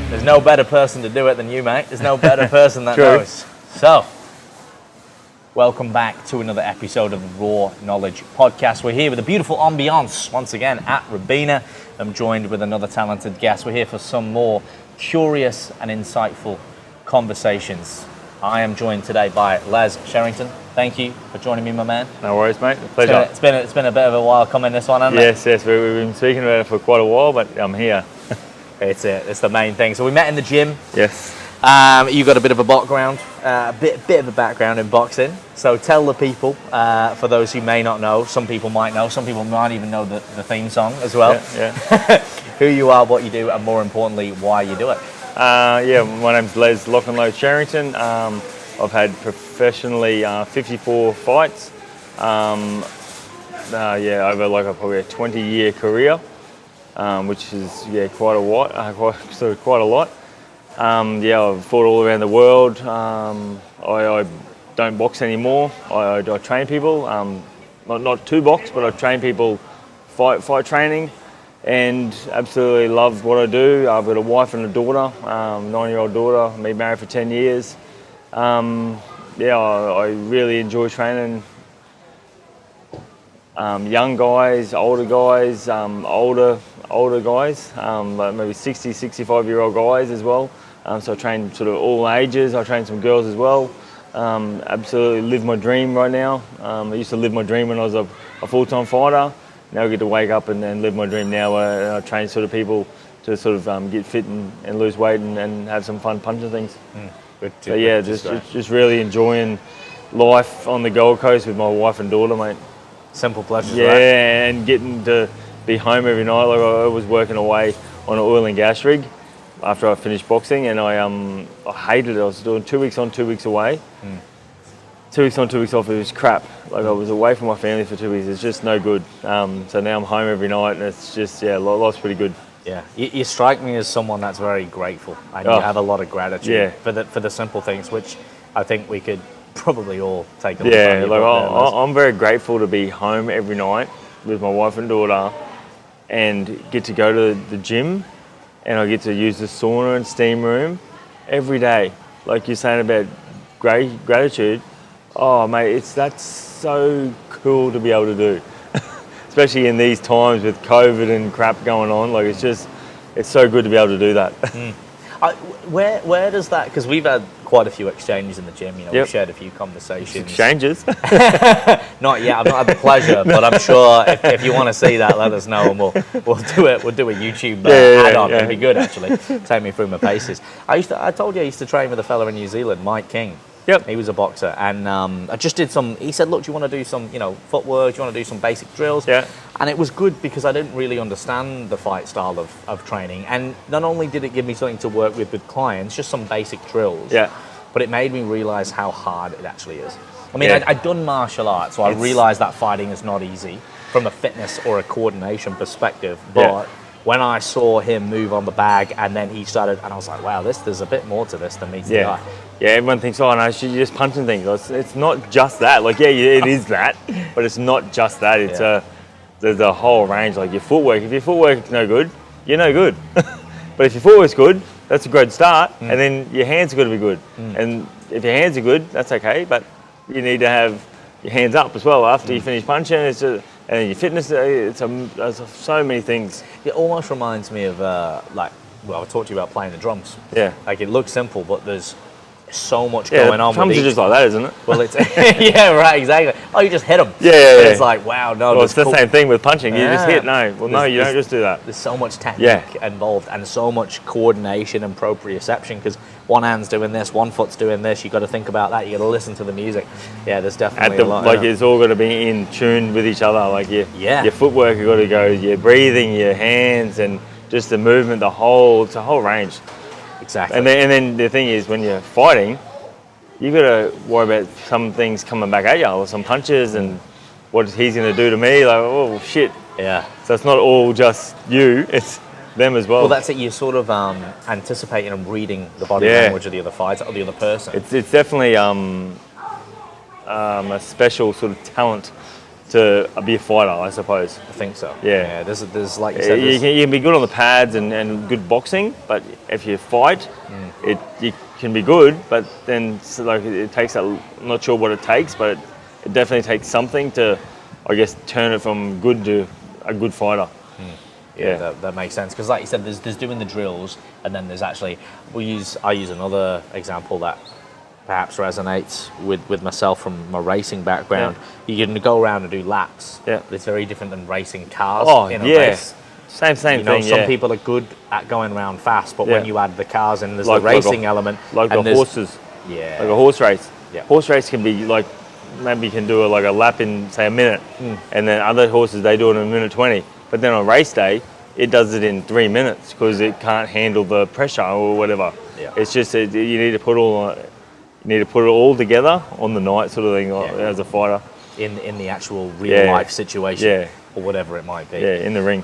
There's no better person to do it than you, mate. There's no better person that knows. So, welcome back to another episode of the Raw Knowledge Podcast. We're here with a beautiful ambiance once again at Rabina. I'm joined with another talented guest. We're here for some more curious and insightful conversations. I am joined today by Les Sherrington. Thank you for joining me, my man. No worries, mate. A pleasure. It's been a bit of a while coming this one, hasn't it? Yes. We've been speaking about it for quite a while, but I'm here. It's the main thing. So we met in the gym. Yes. You've got a bit of a background, bit of a background in boxing. So tell the people, for those who may not know, some people might know, some people might even know the theme song as well. Yeah. Who you are, what you do, and more importantly, why you do it. My name's Les Lock Sherrington. I've had professionally 54 fights. Over probably a 20-year career, which is quite a lot. I've fought all around the world. I don't box anymore. I train people. Not to box, but I train people fight training, and absolutely love what I do. I've got a wife and a daughter, 9-year-old daughter. I've been married for 10 years. I really enjoy training young guys, older guys, older guys, like maybe 60, 65-year-old guys as well. So I train sort of all ages. I train some girls as well. Absolutely live my dream right now. I used to live my dream when I was a full-time fighter. Now I get to wake up and live my dream now. I train sort of people to sort of get fit and lose weight and have some fun punching things. Just really enjoying life on the Gold Coast with my wife and daughter, mate. Simple pleasures, right? Yeah, and getting to be home every night. Like I was working away on an oil and gas rig after I finished boxing, and I hated it. I was doing 2 weeks on, 2 weeks away. 2 weeks on, 2 weeks off. It was crap. Like I was away from my family for 2 weeks. It's just no good. So now I'm home every night, and it's just life's pretty good. Yeah, you strike me as someone that's very grateful, and you have a lot of for the simple things, which I think we could probably all take a look at. I'm very grateful to be home every night with my wife and daughter, and get to go to the gym, and I get to use the sauna and steam room every day. Like you're saying about gratitude, oh mate, that's so cool to be able to do. Especially in these times with COVID and crap going on, like it's so good to be able to do that. Where does that? Because we've had quite a few exchanges in the gym. We've shared a few conversations. Exchanges? Not yet. I've not had the pleasure, but I'm sure if you want to see that, let us know, and we'll do it. We'll do a YouTube add-on. It'd be good actually. Take me through my paces. I told you I used to train with a fella in New Zealand, Mike King. Yep. He was a boxer, and I just did some. He said, "Look, do you want to do some, footwork? Do you want to do some basic drills?" Yeah. And it was good because I didn't really understand the fight style of training, and not only did it give me something to work with clients, just some basic drills. Yeah. But it made me realise how hard it actually is. I mean, I'd done martial arts, so I realised that fighting is not easy from a fitness or a coordination perspective. But when I saw him move on the bag, and then he started, and I was like, wow, there's a bit more to this than meets the eye. Yeah, everyone thinks, oh no, you're just punching things. It's not just that. Like, it is that, but it's not just that. It's there's a whole range. Like your footwork. If your footwork's no good, you're no good. But if your footwork's good, that's a great start. And then your hands are got to be good. And if your hands are good, that's okay. But you need to have your hands up as well after you finish punching. And your fitness. There's so many things. It almost reminds me of I talked to you about playing the drums. Yeah. Like it looks simple, but there's so much going on. Drums are just like that, isn't it? Well, it's right, exactly. Oh, you just hit them. Yeah. It's like, wow, no. Well, it's the same thing with punching. You just hit. No, you don't just do that. There's so much technique involved, and so much coordination and proprioception, because one hand's doing this, one foot's doing this. You got to think about that. You got to listen to the music. Yeah, there's definitely a lot. Like it's all got to be in tune with each other. Like your footwork, you got to go. Your breathing, your hands, and just the movement. It's a whole range. Exactly. And then the thing is, when you're fighting, you got to worry about some things coming back at you, or some punches, and what he's going to do to me. Like, oh shit. Yeah. So it's not all just you; it's them as well. Well, that's it. You're sort of anticipating and reading the body language of the other fighter or the other person. It's definitely a special sort of talent to be a fighter, I suppose. I think so. Yeah. There's like you said, You can be good on the pads and good boxing, but if you fight, you can be good, but then it takes I'm not sure what it takes, but it definitely takes something to, I guess, turn it from good to a good fighter. Yeah, that makes sense, because like you said, there's doing the drills, and then there's actually I use another example that perhaps resonates with myself from my racing background. You can go around and do laps. Yeah, but it's very different than racing cars. In a race. Same thing. Some people are good at going around fast, but when you add the cars in, there's like, the racing element, like the horses. Yeah, like a horse race. Yeah, horse race can be like, maybe you can do a lap in say a minute, and then other horses they do it in a minute 20. But then on race day, it does it in 3 minutes because it can't handle the pressure or whatever. Yeah. It's just you need to put it all together on the night, sort of thing, as a fighter. In the actual real life situation, or whatever it might be. Yeah, in the ring.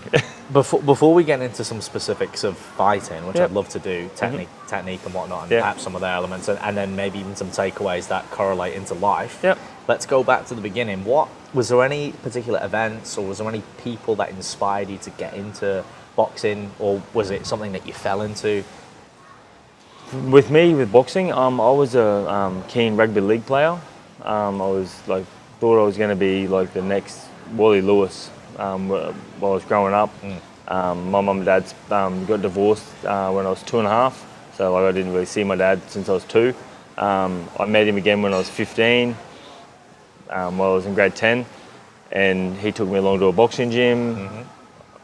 Before we get into some specifics of fighting, which I'd love to do, technique and whatnot, and perhaps some of the elements, and then maybe even some takeaways that correlate into life. Yep. Let's go back to the beginning. Was there any particular events, or was there any people that inspired you to get into boxing, or was it something that you fell into? With me, with boxing, I was a keen rugby league player. I was thought I was going to be like the next Wally Lewis while I was growing up. My mum and dad got divorced when I was 2.5, so I didn't really see my dad since I was 2. I met him again when I was 15, while I was in grade 10, and he took me along to a boxing gym.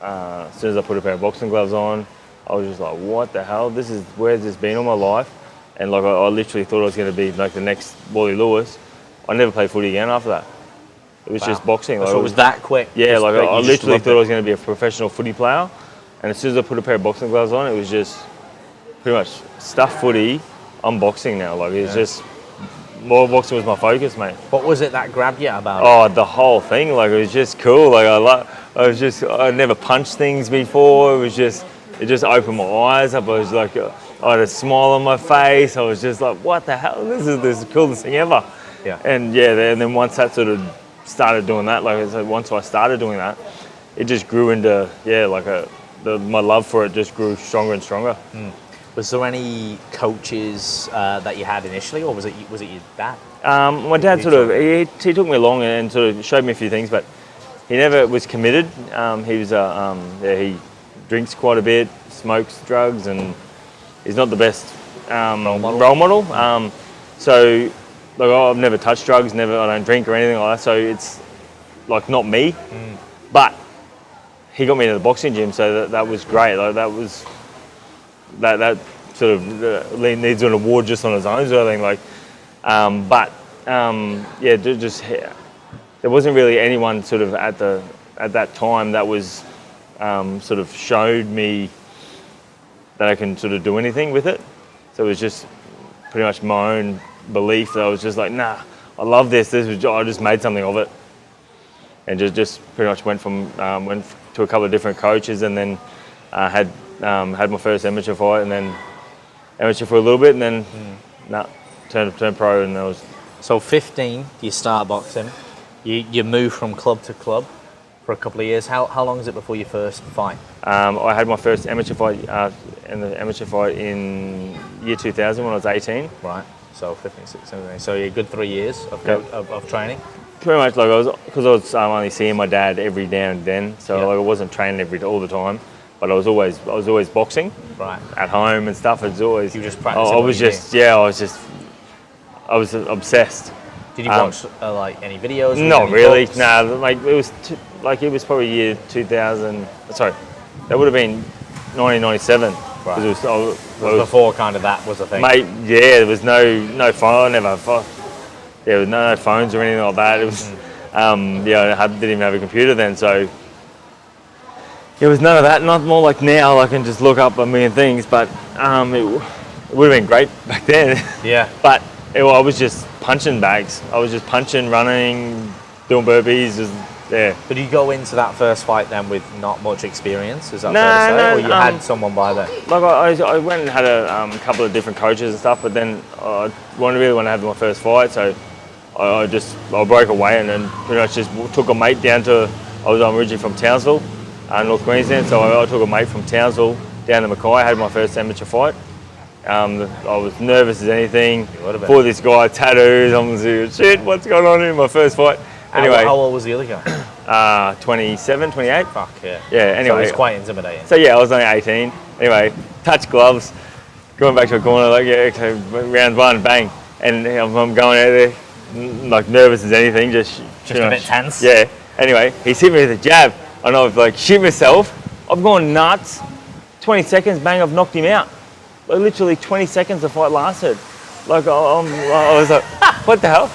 As soon as I put a pair of boxing gloves on, I was just like, what the hell? Where's this been all my life? And I literally thought I was going to be like the next Wally Lewis. I never played footy again after that. It was just boxing. So it was that quick? Yeah, I literally thought I was going to be a professional footy player. And as soon as I put a pair of boxing gloves on, it was just pretty much stuff footy. I'm boxing now. It's just more boxing was my focus, mate. What was it that grabbed you about it? Oh, the whole thing. It was just cool. I'd never punched things before. It just opened my eyes up. I was I had a smile on my face. I was just like, what the hell? This is the coolest thing ever. Yeah. And then once that sort of started doing that, once I started doing that, it just grew into, my love for it just grew stronger and stronger. Was there any coaches that you had initially, or was it your dad? My dad he took me along and sort of showed me a few things, but he never was committed. He drinks quite a bit, smokes drugs, and he's not the best role model. So I've never touched drugs, I don't drink or anything like that. So it's not me. But he got me into the boxing gym, so that was great. That sort of needs an award just on its own, sort of thing. There wasn't really anyone sort of at that time that was sort of showed me that I can sort of do anything with it. So it was just pretty much my own belief that I was just like, nah, I love this. I just made something of it, and just pretty much went to a couple of different coaches, and then had my first amateur fight, and then amateur for a little bit, and then turned pro, and that was. So 15, you start boxing. You move from club to club for a couple of years. How long is it before your first fight? I had my first amateur fight in year 2000 when I was 18. Right. So 15, 16, 17. So a good 3 years of training. Pretty much, because I was only seeing my dad every now and then, so I wasn't training all the time, but I was always boxing. Right. At home and stuff. It's always. You just practicing. I was obsessed. Did you watch any videos? Not really. It was probably year 2000. Sorry, that would have been 1997. Right. It was before kind of that was a thing. Mate, there was no phone. There was no phones or anything like that. It was, I didn't even have a computer then, so it was none of that. Not more like now, I can just look up a million things, but it would have been great back then. Yeah. But I was just punching bags. I was just punching, running, doing burpees. But you go into that first fight then with not much experience? Is that fair to say? Or you had someone by then? I went and had a couple of different coaches and stuff, but then I really wanted to have my first fight, so I broke away and then pretty much just took a mate down to. I'm originally from Townsville, North Queensland, so I took a mate from Townsville down to Mackay. I had my first amateur fight. I was nervous as anything. For this guy, tattoos. I'm like, shit, what's going on in my first fight? Anyway, how old was the other guy? 27, 28. Fuck yeah. Yeah. Anyway, so it was quite intimidating. So yeah, I was only 18. Anyway, touch gloves, going back to a corner, like yeah, okay, round one, bang, and I'm going out there like nervous as anything, just a bit tense. Yeah. Anyway, he's hit me with a jab, and I've like shit myself. I've gone nuts. 20 seconds, bang, I've knocked him out. Like literally 20 seconds the fight lasted. Like I was like, what the hell?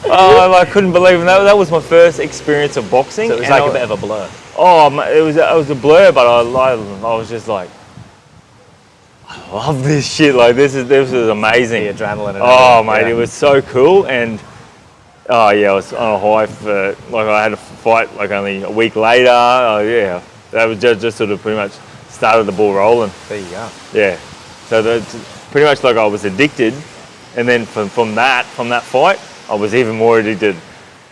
I couldn't believe it. That was my first experience of boxing. So it was like a bit of a blur. Oh, it was a blur, but I was just like, I love this shit. Like this is amazing. The adrenaline. And oh, mate, yeah. It was so cool. And oh yeah, I was on a high for like I had a fight like only a week later. Oh yeah, that was just sort of pretty much started the ball rolling. There you go. Yeah, so that's pretty much like I was addicted, and then from that fight, I was even more addicted.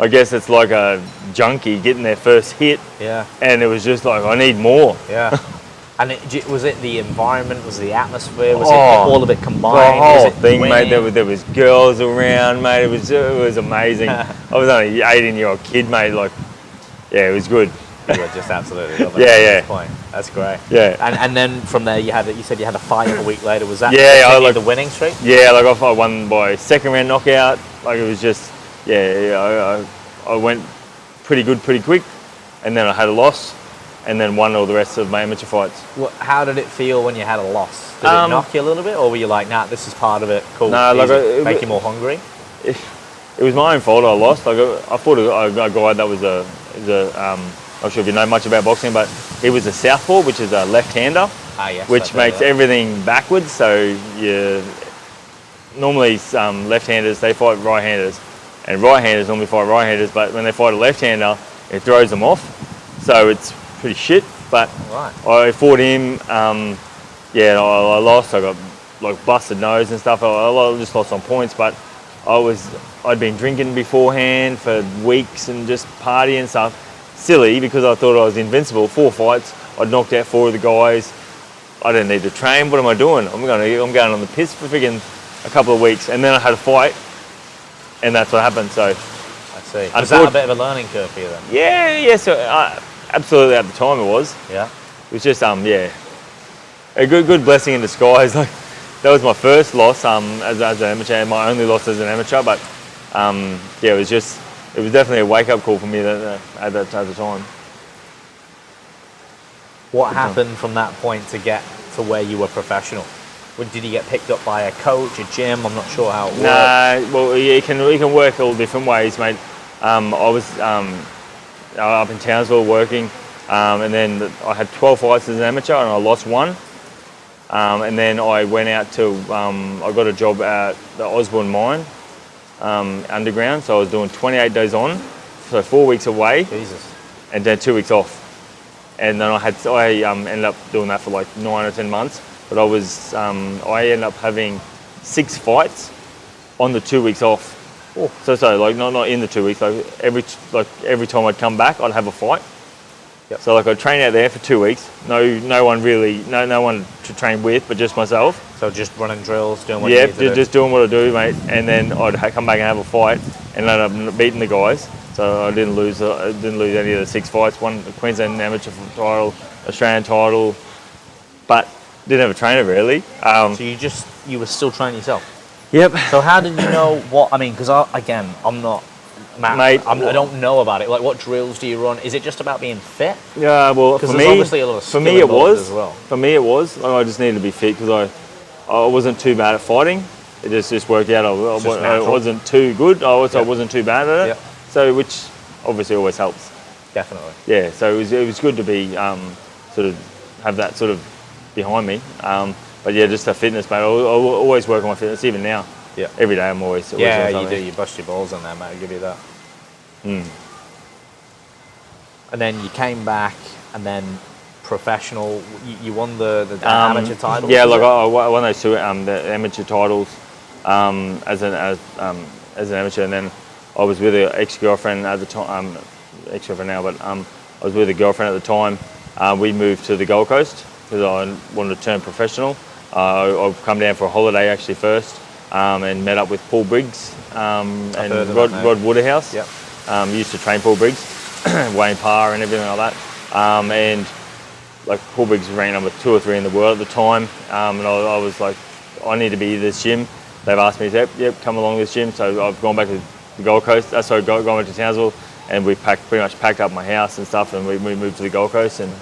I guess it's like a junkie getting their first hit. Yeah. And it was just like I need more. Yeah. And was it the environment? Was the atmosphere? Was it all of it combined? The whole thing, mate. There was girls around, mate. It was amazing. I was only an 18-year-old kid, mate. Like, yeah, it was good. You were just absolutely loving yeah, it yeah. at this point. That's great. Yeah. And then from there, you said you had a fight a week later. Was that the winning streak? Yeah, like I won by second round knockout. Like it was just I went pretty good, pretty quick, and then I had a loss. And then won all the rest of my amateur fights. Well, how did it feel when you had a loss? Did it knock you a little bit, or were you like, nah, this is part of it, cool, no, like make you more hungry? It was my own fault I lost. Like I fought a guy that was I'm not sure if you know much about boxing, but he was a southpaw, which is a left-hander, yes, which makes everything backwards. So normally left-handers, they fight right-handers, and right-handers normally fight right-handers, but when they fight a left-hander, it throws them off. So it's pretty shit, but I fought him. I lost. I got like busted nose and stuff. I just lost on points, but I'd been drinking beforehand for weeks and just partying and stuff. Silly because I thought I was invincible. 4 fights, I'd knocked out 4 of the guys. I didn't need to train. What am I doing? I'm going on the piss for friggin' a couple of weeks, and then I had a fight, and that's what happened. So I see. Was that a bit of a learning curve for you then? Yeah. So. Absolutely, at the time it was. Yeah. It was just a good blessing in disguise. Like that was my first loss as an amateur, my only loss as an amateur. But it was definitely a wake up call for me at the time. What happened from that point to get to where you were professional? Did you get picked up by a coach, a gym? I'm not sure how it worked. Nah, well, you can work all different ways, mate. I was up in Townsville working, and then I had 12 fights as an amateur and I lost 1. And then I went out to, I got a job at the Osborne mine, underground, so I was doing 28 days on, so 4 weeks away. Jesus. And then 2 weeks off. And then I ended up doing that for like 9 or 10 months, but I ended up having 6 fights on the 2 weeks off. Oh. So like not in the 2 weeks. Like every time I'd come back, I'd have a fight. Yep. So like I'd train out there for 2 weeks. No one to train with, but just myself. So just running drills, doing what you need to do. Just doing what I do, mate. And then I'd come back and have a fight, and end up beating the guys. So I didn't lose any of the 6 fights. Won the Queensland amateur title, Australian title, but didn't have a trainer really. So you were still training yourself. Yep. So how did you know what? I mean, because I'm not, mate. I don't know about it. Like, what drills do you run? Is it just about being fit? Yeah. Well, for me, obviously a lot of skill for me it was. As well. For me it was. Like, I just needed to be fit because I wasn't too bad at fighting. It just worked out. I wasn't too good. I wasn't too bad at it. Yep. So which obviously always helps. Definitely. Yeah. So it was good to be sort of have that sort of behind me. But yeah, just a fitness, mate. I always work on my fitness, even now. Yeah. Every day I'm always yeah, you do. You bust your balls on that, mate. I'll give you that. And then you came back, and then professional. You won the amateur title. Yeah, like I won those 2 the amateur titles as as an amateur, and then I was with an ex-girlfriend at the time, ex-girlfriend now, but I was with a girlfriend at the time. We moved to the Gold Coast because I wanted to turn professional. I've come down for a holiday actually first, and met up with Paul Briggs and Rod Waterhouse. Yep. Used to train Paul Briggs, Wayne Parr and everything like that. And like Paul Briggs ran number 2 or 3 in the world at the time, and I was like, I need to be this gym. They've asked me to, yep, come along this gym. So I've gone back to the Gold Coast. Gone back to Townsville, and we pretty much packed up my house and stuff, and we moved to the Gold Coast. And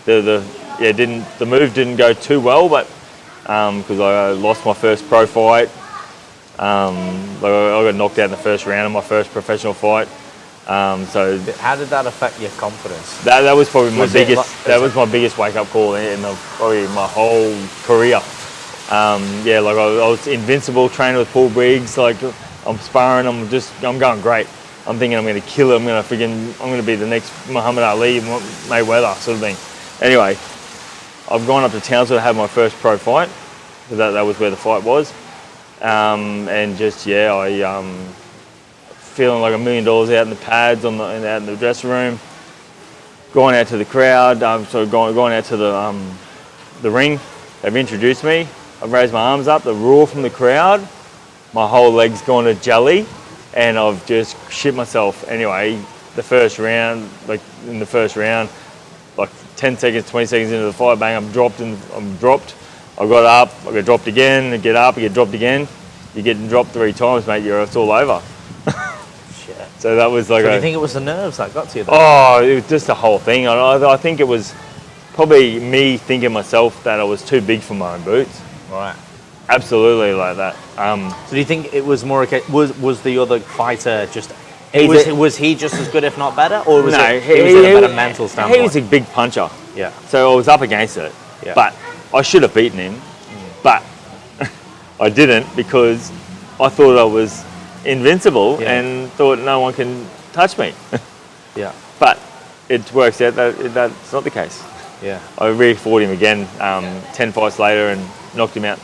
the move didn't go too well, but because I lost my first pro fight. I got knocked out in the first round of my first professional fight. So how did that affect your confidence? That was probably my biggest. That was my biggest wake up call in probably my whole career. I was invincible training with Paul Briggs. Like I'm sparring, I'm going great. I'm thinking I'm going to kill him. I'm going to be the next Muhammad Ali, Mayweather sort of thing. Anyway, I've gone up to Townsville to have my first pro fight. That was where the fight was, feeling like $1 million out in the pads, out in the dressing room, going out to the crowd, going out to the ring. They've introduced me. I've raised my arms up, the roar from the crowd, my whole leg's gone to jelly, and I've just shit myself. Anyway, the first round, like 10 seconds, 20 seconds into the fight, bang, I'm dropped. I got up, I got dropped again, I get up, I get dropped again. You get dropped 3 times, mate, it's all over. So that was like. So do you think it was the nerves that got to you? Then? Oh, it was just the whole thing. I think it was probably me thinking myself that I was too big for my own boots. Right. Absolutely like that. So do you think it was more? Was the other fighter just? Was he just as good, if not better, or was he was in a better mental standpoint? He was a big puncher. Yeah. So I was up against it. Yeah. But I should have beaten him, but I didn't because I thought I was invincible and thought no one can touch me. Yeah. But it works out that that's not the case. Yeah. I re-fought him again 10 fights later and knocked him out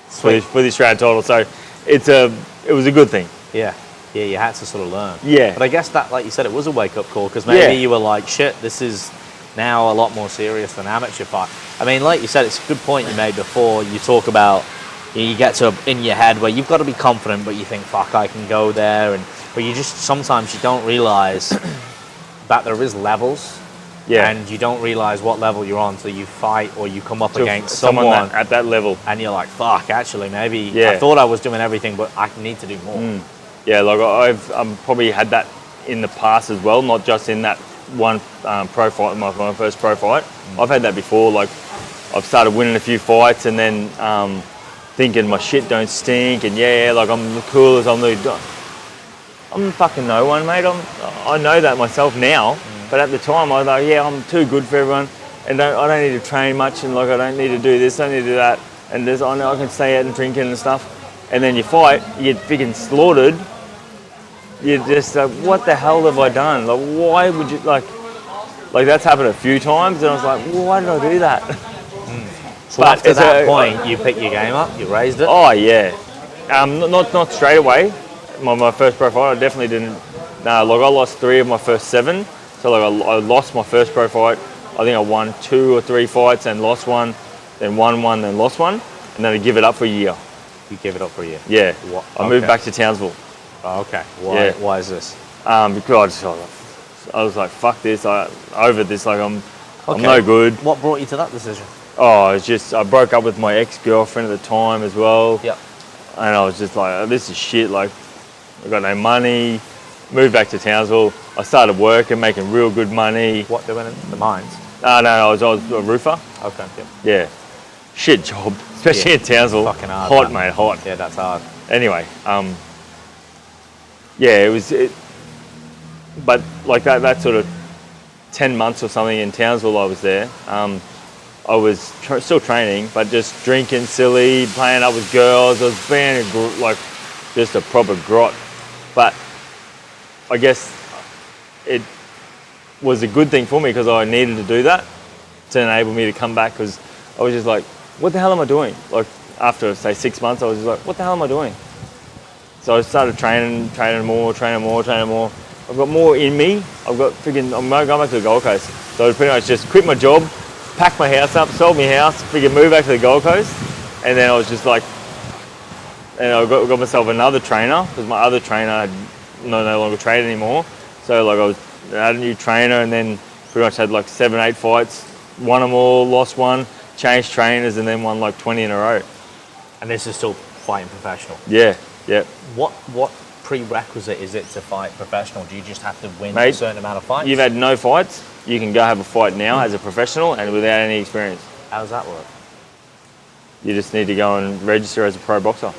for the Australian title. So it was a good thing. Yeah. Yeah, you had to sort of learn. Yeah. But I guess that, like you said, it was a wake-up call because maybe you were like, shit, this is now a lot more serious than amateur fight. I mean, like you said, it's a good point you made before. You talk about you get to in your head where you've got to be confident, but you think, fuck, I can go there. But you just, sometimes you don't realise that there is levels. Yeah. And you don't realise what level you're on until you fight or you come up against someone at that level. And you're like, fuck, actually, maybe I thought I was doing everything, but I need to do more. Yeah, like I've probably had that in the past as well, not just in that one pro fight, my first pro fight. I've had that before. Like I've started winning a few fights and then thinking my shit don't stink and like I'm the coolest. I'm fucking no one, mate. I know that myself now, but at the time I was like, I'm too good for everyone, and I don't need to train much, and like I don't need to do this, I don't need to do that, and I know I can stay out and drinking and stuff. And then you fight, you get freaking slaughtered. You're just like, what the hell have I done? Like, why would you, like that's happened a few times, and I was like, why did I do that? So but after that point, you picked your game up, you raised it? Oh, yeah. Not straight away. My first pro fight, I definitely didn't. No, like I lost 3 of my first 7. So like I lost my first pro fight. I think I won 2 or 3 fights and lost one, then won one, then lost one, and then I give it up for a year. You gave it up for a year? Yeah. I moved back to Townsville. Oh, okay. Why is this? Because I was like, fuck this. Over this. Like I'm no good. What brought you to that decision? Oh, it's just I broke up with my ex-girlfriend at the time as well. Yep. And I was just like, oh, this is shit. Like I got no money. Moved back to Townsville. I started working, making real good money. What, doing in the mines? No, I was a roofer. Okay. Yep. Yeah. Shit job, especially in Townsville. Fucking hard. Hot, mate, hot. Yeah, that's hard. Anyway, it was. But like that sort of 10 months or something in Townsville, I was there. I was still training, but just drinking silly, playing up with girls. I was being like just a proper grot. But I guess it was a good thing for me because I needed to do that to enable me to come back because I was just like, what the hell am I doing? Like after say 6 months, I was just like, what the hell am I doing? So I started training more. I've got more in me. I'm going back to the Gold Coast. So I pretty much just quit my job, packed my house up, sold my house, move back to the Gold Coast. And then I was just like, and I got myself another trainer because my other trainer had no longer trained anymore. So like I had a new trainer and then pretty much had like 7-8 fights, won them all, lost one, changed trainers and then won like 20 in a row. And this is still fighting professional? Yeah. What prerequisite is it to fight professional? Do you just have to win Mate, a certain amount of fights? You've had no fights, you can go have a fight now as a professional and without any experience. How does that work? You just need to go and register as a pro boxer.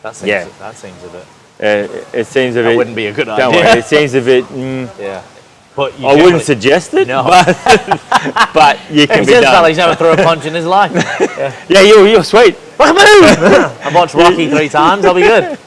That seems a bit... It seems a bit... That wouldn't be a good idea. Don't worry, it seems a bit... Yeah. But I wouldn't suggest it, no. but you can He be says done. he's never threw a punch in his life. Yeah, you're sweet. I've watched Rocky 3 times, I'll be good.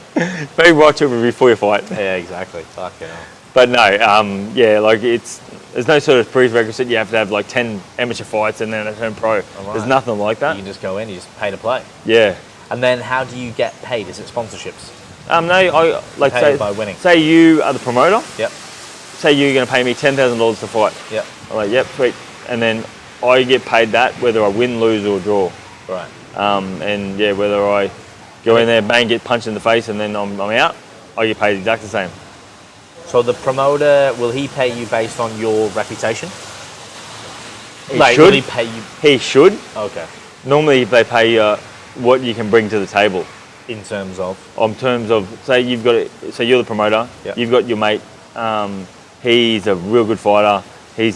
Maybe watch it before you fight. Yeah, exactly. Fucking hell. But no, like there's no sort of prerequisite. You have to have like 10 amateur fights and then a turn pro. Right. There's nothing like that. You can just go in, you just pay to play. Yeah. And then how do you get paid? Is it sponsorships? No, I like paid by winning. Say you are the promoter. Yep. Say you're going to pay me $10,000 to fight. Yep. I'm like, yep, sweet. And then I get paid that whether I win, lose, or draw. Right. And yeah, whether I go in there, bang, get punched in the face, and then I'm out, I get paid exactly the same. So the promoter, will he pay you based on your reputation? He Like, should. will he pay you? He should. Okay. Normally, they pay what you can bring to the table. In terms of? In terms of, say you're the promoter. Yep. You've got your mate. He's a real good fighter. He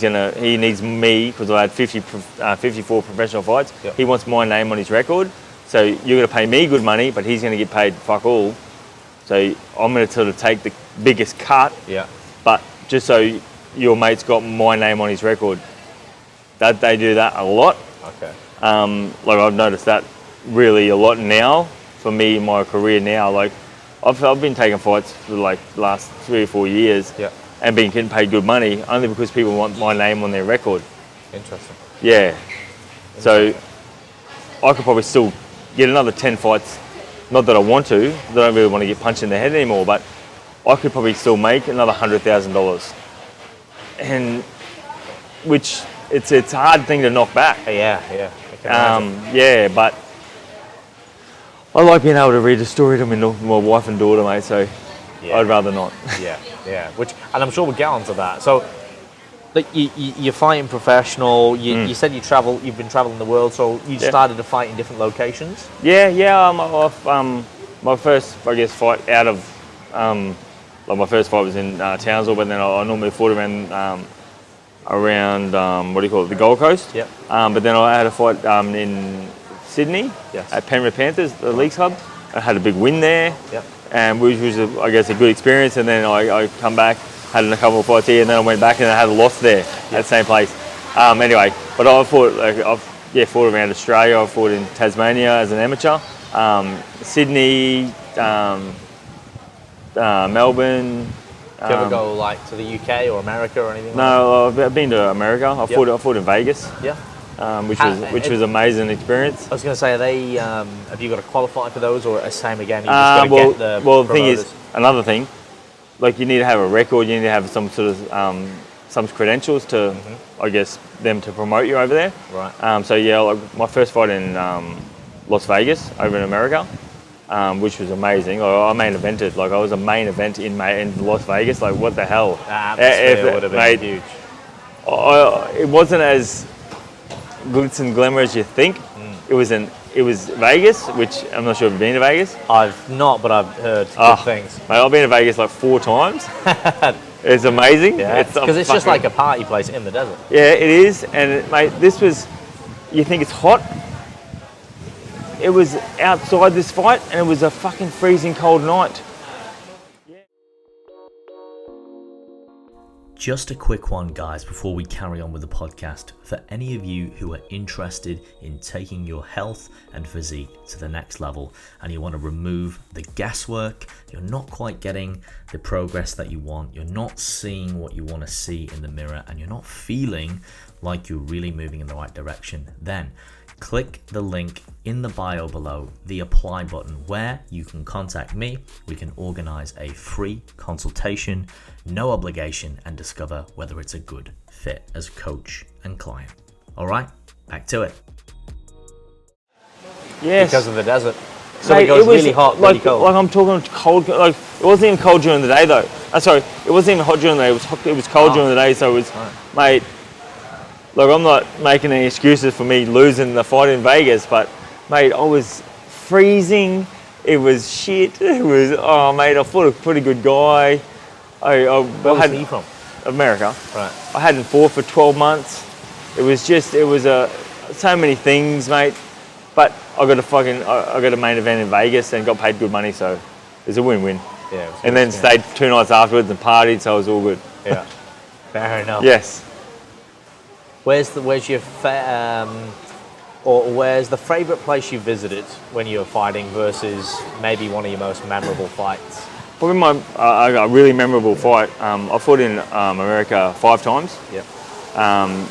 needs me because I had 54 professional fights. Yep. He wants my name on his record. So you're going to pay me good money, but he's going to get paid fuck all. So I'm going to sort of take the biggest cut. Yeah. But just so your mate's got my name on his record. That they do that a lot. Okay. Like I've noticed that really a lot now for me in my career now. Like I've been taking fights for like the last 3 or 4 years. Yeah. And been getting paid good money only because people want my name on their record. Interesting. Yeah. So I could probably still get another 10 fights. Not that I want to. I don't really want to get punched in the head anymore, but I could probably still make another $100,000. And which it's a hard thing to knock back. Yeah. I can imagine. Yeah, but I like being able to read a story to my wife and daughter, mate, so Yeah. I'd rather not. Yeah. And I'm sure we'll get onto that. So, like, you're fighting professional. You said you've been traveling the world. So you started to fight in different locations. Yeah. My first, I guess, fight out of, like my first fight was in Townsville, but then I normally fought around the Gold Coast. Yep. But then I had a fight in Sydney. Yes. At Penrith Panthers, the Leagues Club. I had a big win there. Yep. And which was, I guess, a good experience. And then I come back, had a couple of fights here, and then I went back and I had a loss there at the same place. Anyway, but I fought around Australia. I fought in Tasmania as an amateur, Sydney, Melbourne. Do you ever go like to the UK or America or anything? No, I've been to America. I fought in Vegas. Yeah. Which was an amazing experience. I was going to say, are they? Have you got to qualify for those, or the same again? You just got to get the the thing promoters? is, another thing, like you need to have a record. You need to have some sort of some credentials to, I guess, them to promote you over there. Right. So yeah, like my first fight in Las Vegas over in America, which was amazing. I main evented. Like I was a main event in Las Vegas. Like what the hell? The atmosphere would have been huge. It wasn't as glitz and glamour as you think. It was Vegas, which I'm not sure if you've been to Vegas. I've not, but I've heard good things. Mate, I've been to Vegas like 4 times. It's amazing. Yeah, because it's just like a party place in the desert. Yeah, it is. And mate, you think it's hot. It was outside this fight and it was a fucking freezing cold night. Just a quick one, guys, before we carry on with the podcast. For any of you who are interested in taking your health and physique to the next level and you want to remove the guesswork, you're not quite getting the progress that you want, you're not seeing what you want to see in the mirror, and you're not feeling like you're really moving in the right direction, then click the link in the bio below, the apply button, where you can contact me. We can organize a free consultation, no obligation, and discover whether it's a good fit as coach and client. All right, back to it. Yes. Because of the desert. So Mate, it goes really hot, really cold. Like I'm talking cold. Like it wasn't even cold during the day though. Sorry, it wasn't even hot during the day. It was cold during the day. So it was, mate. Look, I'm not making any excuses for me losing the fight in Vegas, but mate, I was freezing. It was shit. It was mate. I fought a pretty good guy. Where was he from? America. Right. I hadn't fought for 12 months. It was so many things, mate. But I got a main event in Vegas and got paid good money, so it was a win-win. Yeah. And then stayed 2 nights afterwards and partied, so it was all good. Yeah. Fair enough. Yes. Where's the favourite place you visited when you were fighting versus maybe one of your most memorable fights? Probably a really memorable fight. I fought in America 5 times. Yep.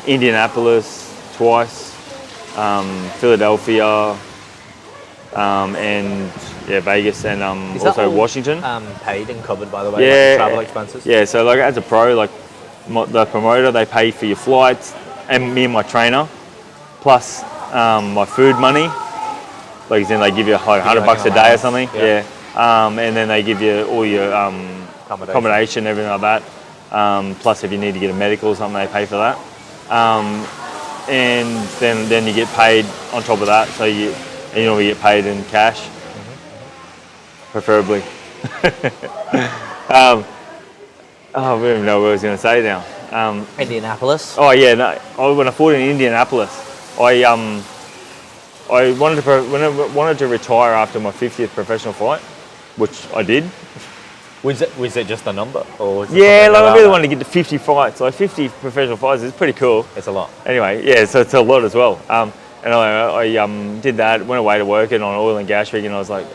Indianapolis twice. Philadelphia, and Vegas, and also Washington. Paid and covered, by the way, like travel expenses. Yeah, so like as a pro, like the promoter, they pay for your flights, and me and my trainer, plus my food money. Like then they give you like $100 a day or something. Yeah. And then they give you all your accommodation, everything like that. Plus, if you need to get a medical or something, they pay for that. And then you get paid on top of that, so you normally get paid in cash, preferably. I don't even know what I was going to say now. Indianapolis. Oh yeah, no. When I fought in Indianapolis, I wanted to retire after my 50th professional fight, which I did. Was it just a number? Or was it I really wanted to get to 50 fights. Like 50 professional fights is pretty cool. It's a lot. Anyway, yeah, so it's a lot as well. And I did that, went away to work on an oil and gas rig, and I was like,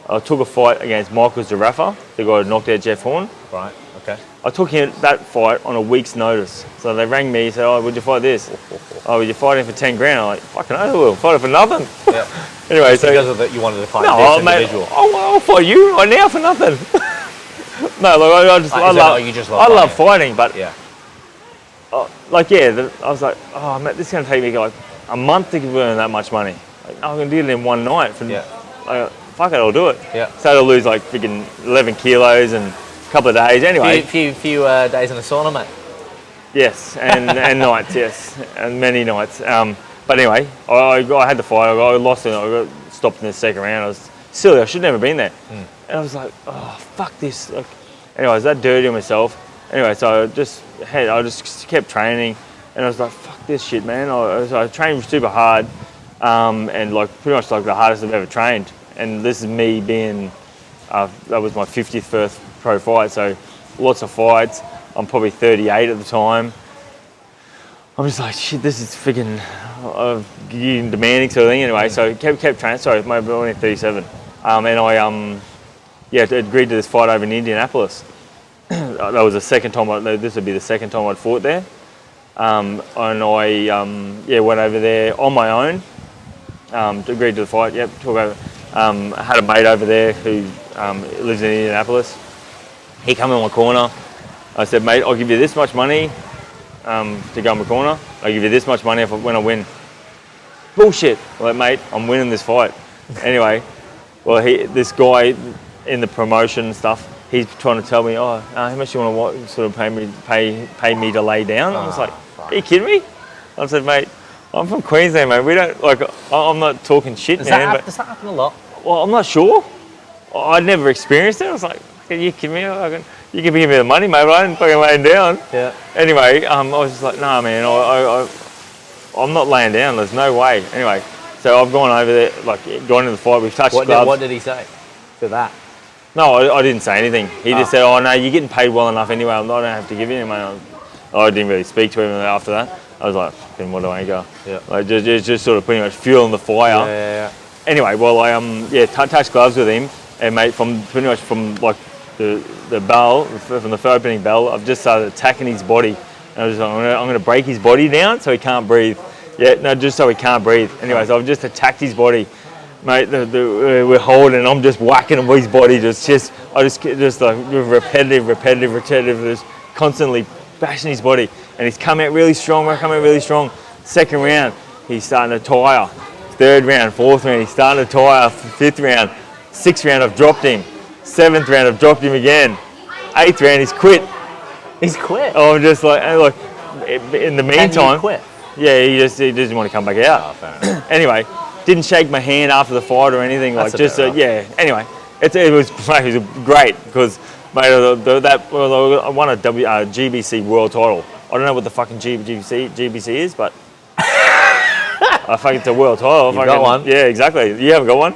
I took a fight against Michael Zarafa, the guy who knocked out Jeff Horn. Right, okay. I took that fight on a week's notice. So they rang me and said, would you fight this? Would you fight him for 10 grand? I'm like, fucking I will, fight him for nothing. Yeah. Anyway, just because of that you wanted to fight this individual. I'll fight you right now for nothing. No, like I love fighting, but yeah. I was like, man, this is going to take me like a month to earn that much money. Like, I'm going to do it in one night. Fuck it, I'll do it. Yeah. So to lose like freaking 11 kilos and a couple of days. Anyway. Few days in the sauna, mate. Yes, and nights, yes, and many nights. But anyway, I had the fight. I lost it. I got stopped in the second round. I was silly. I should have never been there. And I was like, fuck this. Like, anyway, I was that dirty on myself. Anyway, so I just kept training, and I was like, fuck this shit, man. I trained super hard, and like pretty much like the hardest I've ever trained. And this is me being, that was my 50th first pro fight, so lots of fights. I'm probably 38 at the time. I'm just like, shit, this is freaking getting demanding sort of thing. Anyway, so kept training. Sorry, I'm only 37. And I agreed to this fight over in Indianapolis. That was the second time. This would be the second time I'd fought there. And I went over there on my own. Agreed to the fight. Yep, took over. I had a mate over there who lives in Indianapolis. He came in my corner. I said, mate, I'll give you this much money to go in my corner. I'll give you this much money when I win. Bullshit. I'm like, mate, I'm winning this fight. Anyway, well, this guy in the promotion stuff, he's trying to tell me, how much you want to sort of pay me to lay down? I was like, are you kidding me? I said, mate, I'm from Queensland, mate. We don't like. I'm not talking shit, does man. Does that happen a lot? Well, I'm not sure. I'd never experienced it. I was like, are you kidding me? You can give me the money, mate, but I didn't fucking lay down. Yeah. Anyway, I was just like, nah, man, I'm not laying down. There's no way. Anyway, so I've gone over there, like, gone into the fight. We've touched gloves. What did he say to that? No, I didn't say anything. He just said, no, you're getting paid well enough anyway. I don't have to give you any money. I didn't really speak to him after that. I was like, then what do I go? Yeah. Like, just sort of pretty much fueling the fire. Yeah. Anyway, well, I touched gloves with him, and mate, from like the bell, from the opening bell, I've just started attacking his body. And I was like, I'm going to break his body down so he can't breathe. Yeah, no, just so he can't breathe. Anyway, so I've just attacked his body, mate. We're holding, and I'm just whacking him with his body. Just like repetitive, just constantly bashing his body. And he's come out really strong. Second round, he's starting to tire. Third round, fourth round, he's starting to tire. Fifth round, sixth round, I've dropped him. Seventh round, I've dropped him again. Eighth round, he's quit. He's quit. Oh, I'm just like in the meantime. Can you quit? Yeah, he doesn't want to come back out. Oh, fair enough. Anyway, didn't shake my hand after the fight or anything. That's Anyway, it was great because mate, I won a GBC world title. I don't know what the fucking GBC is, but I think it's a world title. You got one? Yeah, exactly. You haven't got one.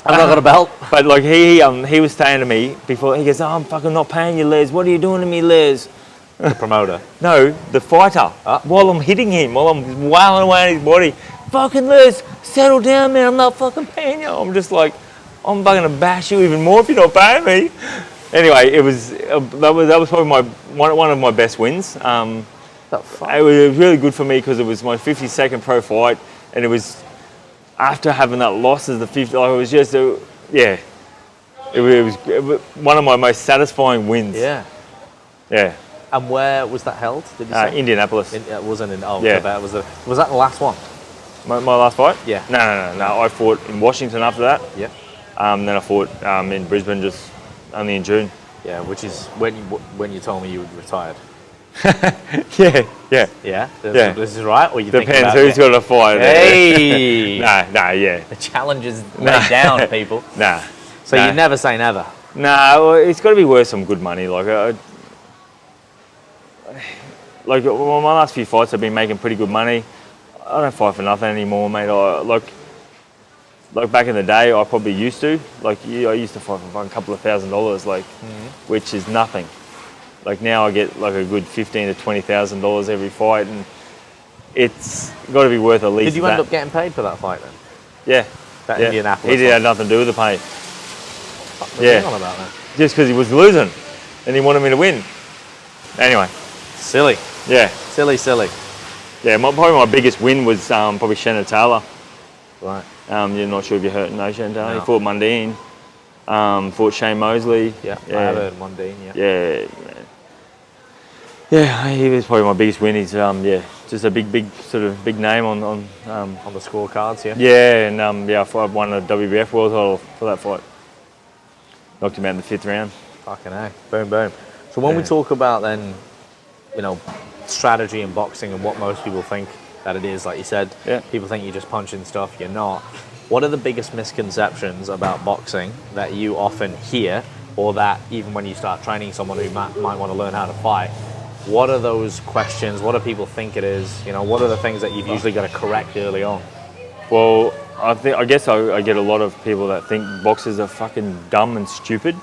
I've not got a belt. But like he was saying to me before, he goes, "Oh, I'm fucking not paying you, Les. What are you doing to me, Les?" The promoter. No, the fighter. While I'm hitting him, while I'm wailing away at his body, fucking Les, settle down, man. I'm not fucking paying you. I'm just like, I'm fucking gonna bash you even more if you're not paying me. Anyway, it was that was probably one of my best wins. It was really good for me because it was my 52nd pro fight, and it was after having that loss as the 50. It was just it was one of my most satisfying wins. Yeah. Yeah. And where was that held? Did you say? Indianapolis. It wasn't in. Oh, yeah. Was that the last one? My last fight? Yeah. No. I fought in Washington after that. Yeah. Then I fought in Brisbane just only in June. Yeah, which is when you told me you retired. Yeah. Yeah. This is right, or you think depends about who's got to fight. Hey. Yeah. The challenge is laid down, people. So you never say never. Well, it's got to be worth some good money. Like my last few fights, I've been making pretty good money. I don't fight for nothing anymore, mate. Like back in the day, I probably used to. I used to fight for a couple of $1,000s, which is nothing. Like now, I get like a good $15,000 to $20,000 every fight, and it's got to be worth at least. Did you end up getting paid for that fight then? Yeah. That Indianapolis. He did have nothing to do with the pay. What was he on about that? Just because he was losing, and he wanted me to win. Anyway. Silly. Yeah. Silly. Yeah, probably my biggest win was probably Shannon Taylor. Right. You're not sure if you heard Shannon Taylor. No. He fought Mundine. Fought Shane Mosley. Yeah, I have heard Mundine, Yeah, man. Yeah, he was probably my biggest win. He's just a big name on the scorecards, yeah. Yeah, and I won a WBF world title for that fight. Knocked him out in the 5th round. Fucking A. Boom. So when we talk about then, strategy in boxing and what most people think that it is, like you said, people think you're just punching stuff, you're not. What are the biggest misconceptions about boxing that you often hear, or that even when you start training someone who might want to learn how to fight, what are those questions? What do people think it is? What are the things that you've usually got to correct early on? Well, I guess I get a lot of people that think boxers are fucking dumb and stupid,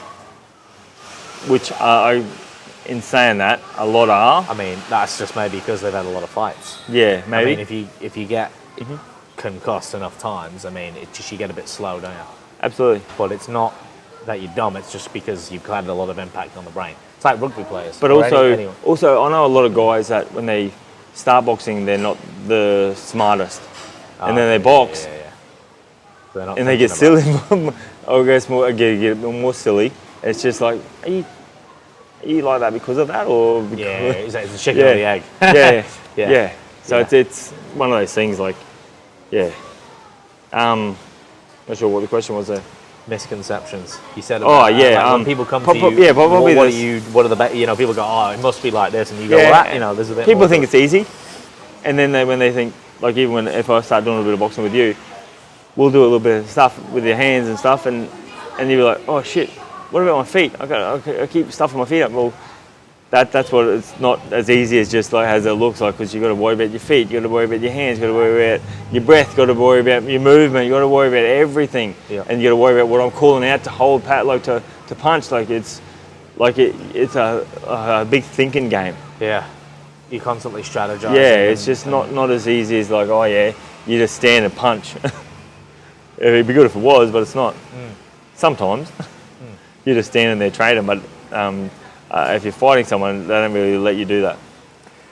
which in saying that, a lot are. I mean, that's just maybe because they've had a lot of fights. Yeah, maybe. I mean, if you get concussed enough times, I mean, you get a bit slow, don't you? Absolutely. But it's not that you're dumb, it's just because you've had a lot of impact on the brain. It's like rugby players. But also, I know a lot of guys that when they start boxing, they're not the smartest. And then they box. Yeah. And they get silly. I guess get more silly. It's just like, are you like that because of that, or because it's the chicken or the egg? Yeah. So it's one of those things. Not sure what the question was there. Misconceptions. You said. When people come to you, what are the people go, oh, it must be like this, and you go, there's a bit. People think it's easy, and then when they think, like, if I start doing a little bit of boxing with you, we'll do a little bit of stuff with your hands and stuff, and you'll be like, oh shit, what about my feet? I keep stuffing my feet up. Well, that's what it's not as easy as just like as it looks like, because you got to worry about your feet, you got to worry about your hands, you got to worry about your breath, you got to worry about your movement, you got to worry about everything, and you got to worry about what I'm calling out to hold, to punch. Like it's a big thinking game. Yeah, you constantly strategize. Yeah, it's just not as easy as like, you just stand and punch. It'd be good if it was, but it's not. Sometimes you're just standing there trading, but if you're fighting someone, they don't really let you do that.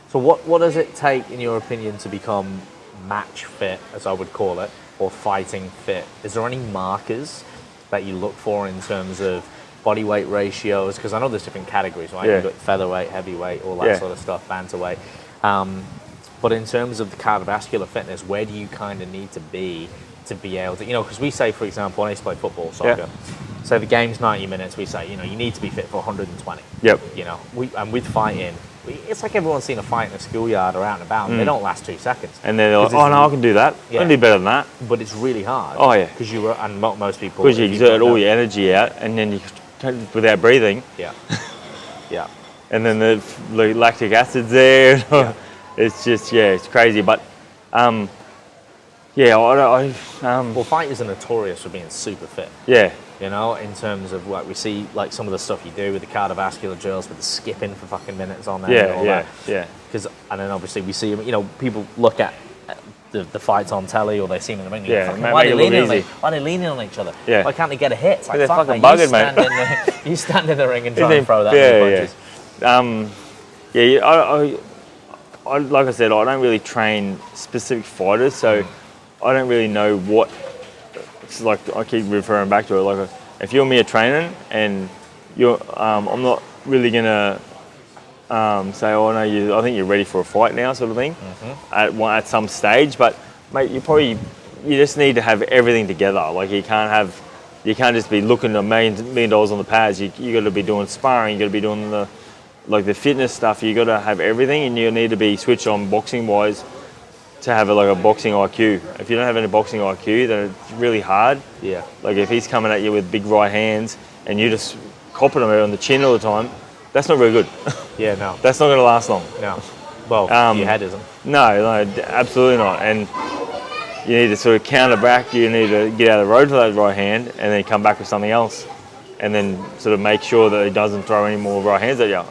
So what does it take, in your opinion, to become match fit, as I would call it, or fighting fit? Is there any markers that you look for in terms of body weight ratios? Because I know there's different categories, right? Yeah. You've got featherweight, heavyweight, all that sort of stuff, bantamweight. But in terms of the cardiovascular fitness, where do you kind of need to be able to, because we say, for example, when I used to play football, soccer, so the game's 90 minutes, we say, you need to be fit for 120. Yep. And with fighting, it's like everyone's seen a fight in a schoolyard or out and about, and they don't last 2 seconds. And then they're like, oh no, I can do that. I can do better than that. But it's really hard. Oh yeah. Because and most people. Because you exert all your energy out, and then you without breathing. Yeah. Yeah. And then the lactic acid's there. It's just, it's crazy. But, well, fighters are notorious for being super fit. Yeah. In terms of what we see, like some of the stuff you do with the cardiovascular drills, with the skipping for fucking minutes on there. And all that. And then obviously we see, people look at the fights on telly, or they see them in the ring. Why are they leaning on each other? Yeah. Why can't they get a hit? It's like, they're fucking bugging, mate. You stand in the ring and try and throw that many punches. I like I said, I don't really train specific fighters, so I don't really know what. It's like I keep referring back to it. Like, if you're me a training and you're, I'm not really gonna say, oh no, I think you're ready for a fight now, sort of thing. At some stage, but mate, you just need to have everything together. Like you can't just be looking at $1 million on the pads. You got to be doing sparring. You got to be doing the fitness stuff. You got to have everything, and you need to be switched on boxing wise to have a boxing IQ. If you don't have any boxing IQ, then it's really hard. Yeah. Like if he's coming at you with big right hands and you just copping him on the chin all the time, that's not very good. Yeah, no. That's not going to last long. No. Well, your head isn't. No, absolutely not. And you need to sort of counter back. You need to get out of the road for that right hand and then come back with something else. And then sort of make sure that he doesn't throw any more right hands at you.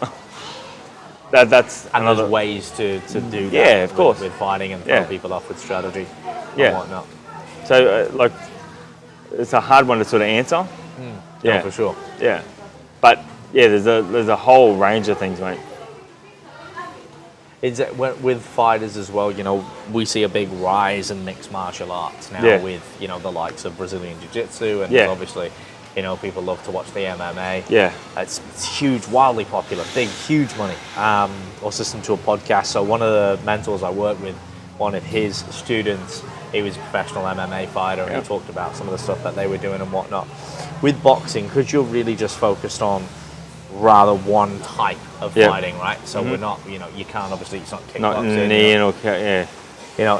That's and another there's ways to do that. Yeah, of course. With fighting and throw people off with strategy and whatnot. So, it's a hard one to sort of answer. Yeah, for sure. Yeah. But, there's a whole range of things, mate. Is it, with fighters as well, we see a big rise in mixed martial arts now with, the likes of Brazilian Jiu-Jitsu and obviously, people love to watch the MMA. Yeah. It's huge, wildly popular, big, huge money. I was listening to a podcast, so one of the mentors I work with, one of his students, he was a professional MMA fighter, and he talked about some of the stuff that they were doing and whatnot. With boxing, because you're really just focused on rather one type of fighting, right? So we're not, you can't obviously, it's not kickboxing. Not kneeing or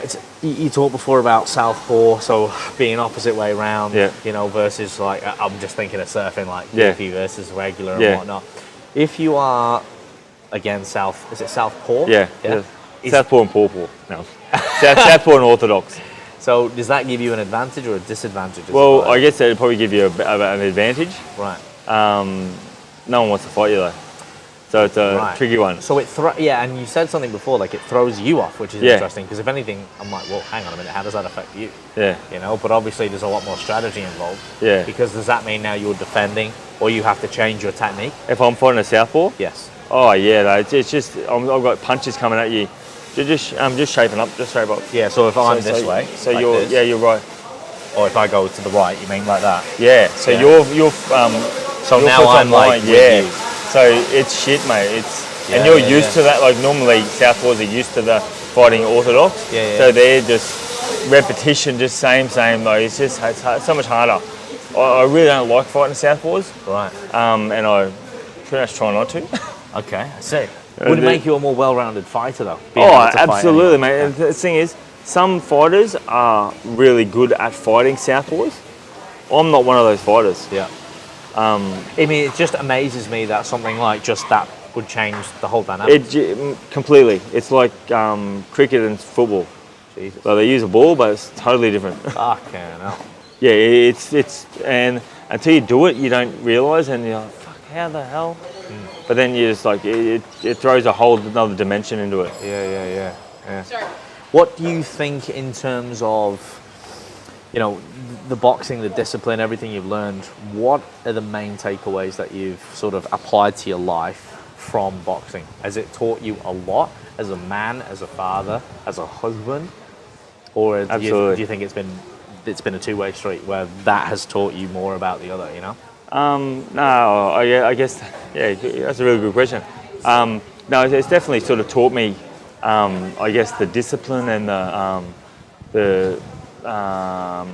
it's you talked before about southpaw, so being opposite way around, versus I'm just thinking of surfing goofy versus regular and whatnot. If you are again is it southpaw? Yeah. Southpaw and pawpaw. No, southpaw and orthodox. So does that give you an advantage or a disadvantage? Well, I guess that'd probably give you an advantage. Right. No one wants to fight you though. So it's a tricky one. So and you said something before, it throws you off, which is interesting, because if anything, I'm like, well, hang on a minute, how does that affect you? Yeah. But obviously there's a lot more strategy involved. Yeah. Because does that mean now you're defending, or you have to change your technique? If I'm fighting a southpaw? Yes. Oh yeah, it's just, I've got punches coming at you. I'm just shaping up, just shape up. Yeah, so if I'm this way, so you're right. Or if I go to the right, you mean like that? Yeah, so you're so now I'm like, with you. So it's shit, mate. And you're used to that. Like normally, southpaws are used to the fighting orthodox. So they're just repetition, just same. Like it's so much harder. I really don't like fighting southpaws. Right. And I pretty much try not to. Okay, I see. Would it make you a more well-rounded fighter though? Absolutely, mate. And the thing is, some fighters are really good at fighting southpaws. I'm not one of those fighters. Yeah. It just amazes me that something like just that would change the whole dynamic. Completely. It's like cricket and football. Jesus. So they use a ball, but it's totally different. Fucking hell. Yeah, it's and until you do it, you don't realise, and you're like, fuck, how the hell? But then you just it throws a whole another dimension into it. Yeah. Sorry. What do you think in terms of, the boxing, the discipline, everything you've learned? What are the main takeaways that you've sort of applied to your life from boxing? Has it taught you a lot as a man, as a father, as a husband? Or do you think it's been a two-way street where that has taught you more about the other, you know? No, I guess, that's a really good question. No, it's definitely sort of taught me, I guess, the discipline and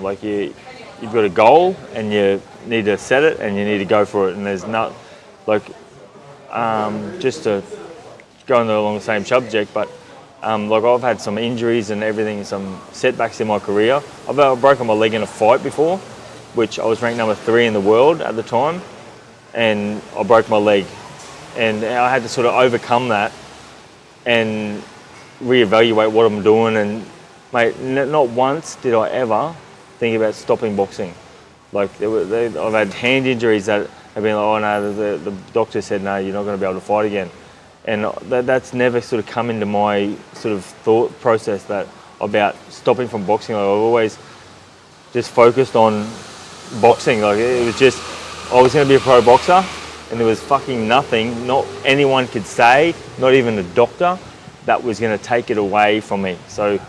like you've got a goal and you need to set it and you need to go for it. And there's not, like, just to go along the same subject, but like I've had some injuries and everything, some setbacks in my career. I've broken my leg in a fight before, which I was ranked number 3 in the world at the time, and I broke my leg. And I had to sort of overcome that and reevaluate what I'm doing. And mate, not once did I ever think about stopping boxing. Like I've had hand injuries that have been like, oh no, the doctor said no, you're not going to be able to fight again. And that's never sort of come into my sort of thought process that about stopping from boxing. Like I've always just focused on boxing. Like it was just, I was going to be a pro boxer, and there was fucking nothing, not anyone could say, not even a doctor, that was going to take it away from me. So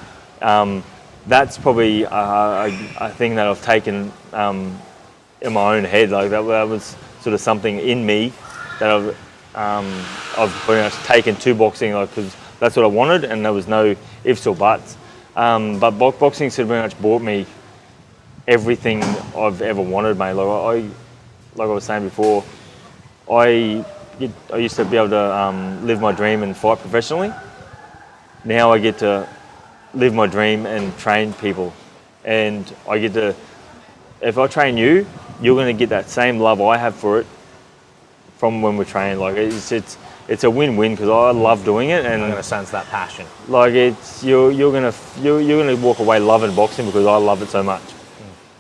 that's probably a thing that I've taken in my own head. Like that was sort of something in me that I've pretty much taken to boxing, like, because that's what I wanted, and there was no ifs or buts. But boxing sort of pretty much brought me everything I've ever wanted, mate. Like I was saying before, I used to be able to live my dream and fight professionally. Now I get to live my dream and train people, and I get to. If I train you, you're going to get that same love I have for it from when we train. Like it's a win-win because I love doing it, and I'm going to sense that passion. Like you're gonna walk away loving boxing because I love it so much.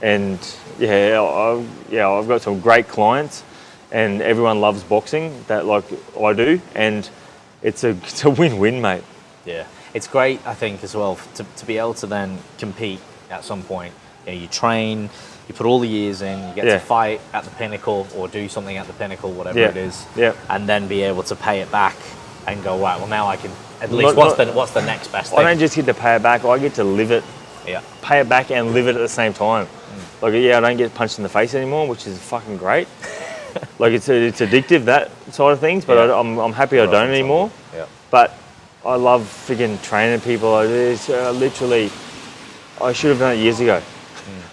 And I've got some great clients, and everyone loves boxing that like I do, and it's a win-win, mate. Yeah, it's great, I think, as well to be able to then compete at some point. You know, you train, you put all the years in, you get to fight at the pinnacle or do something at the pinnacle, whatever it is, and then be able to pay it back and go, right, well now I can at least what's the next best thing? I don't just get to pay it back, I get to live it, pay it back and live it at the same time. Like I don't get punched in the face anymore, which is fucking great. Like it's addictive, that side of things, but I'm happy I don't anymore. Yeah. But I love freaking training people. It's literally, I should have done it years ago.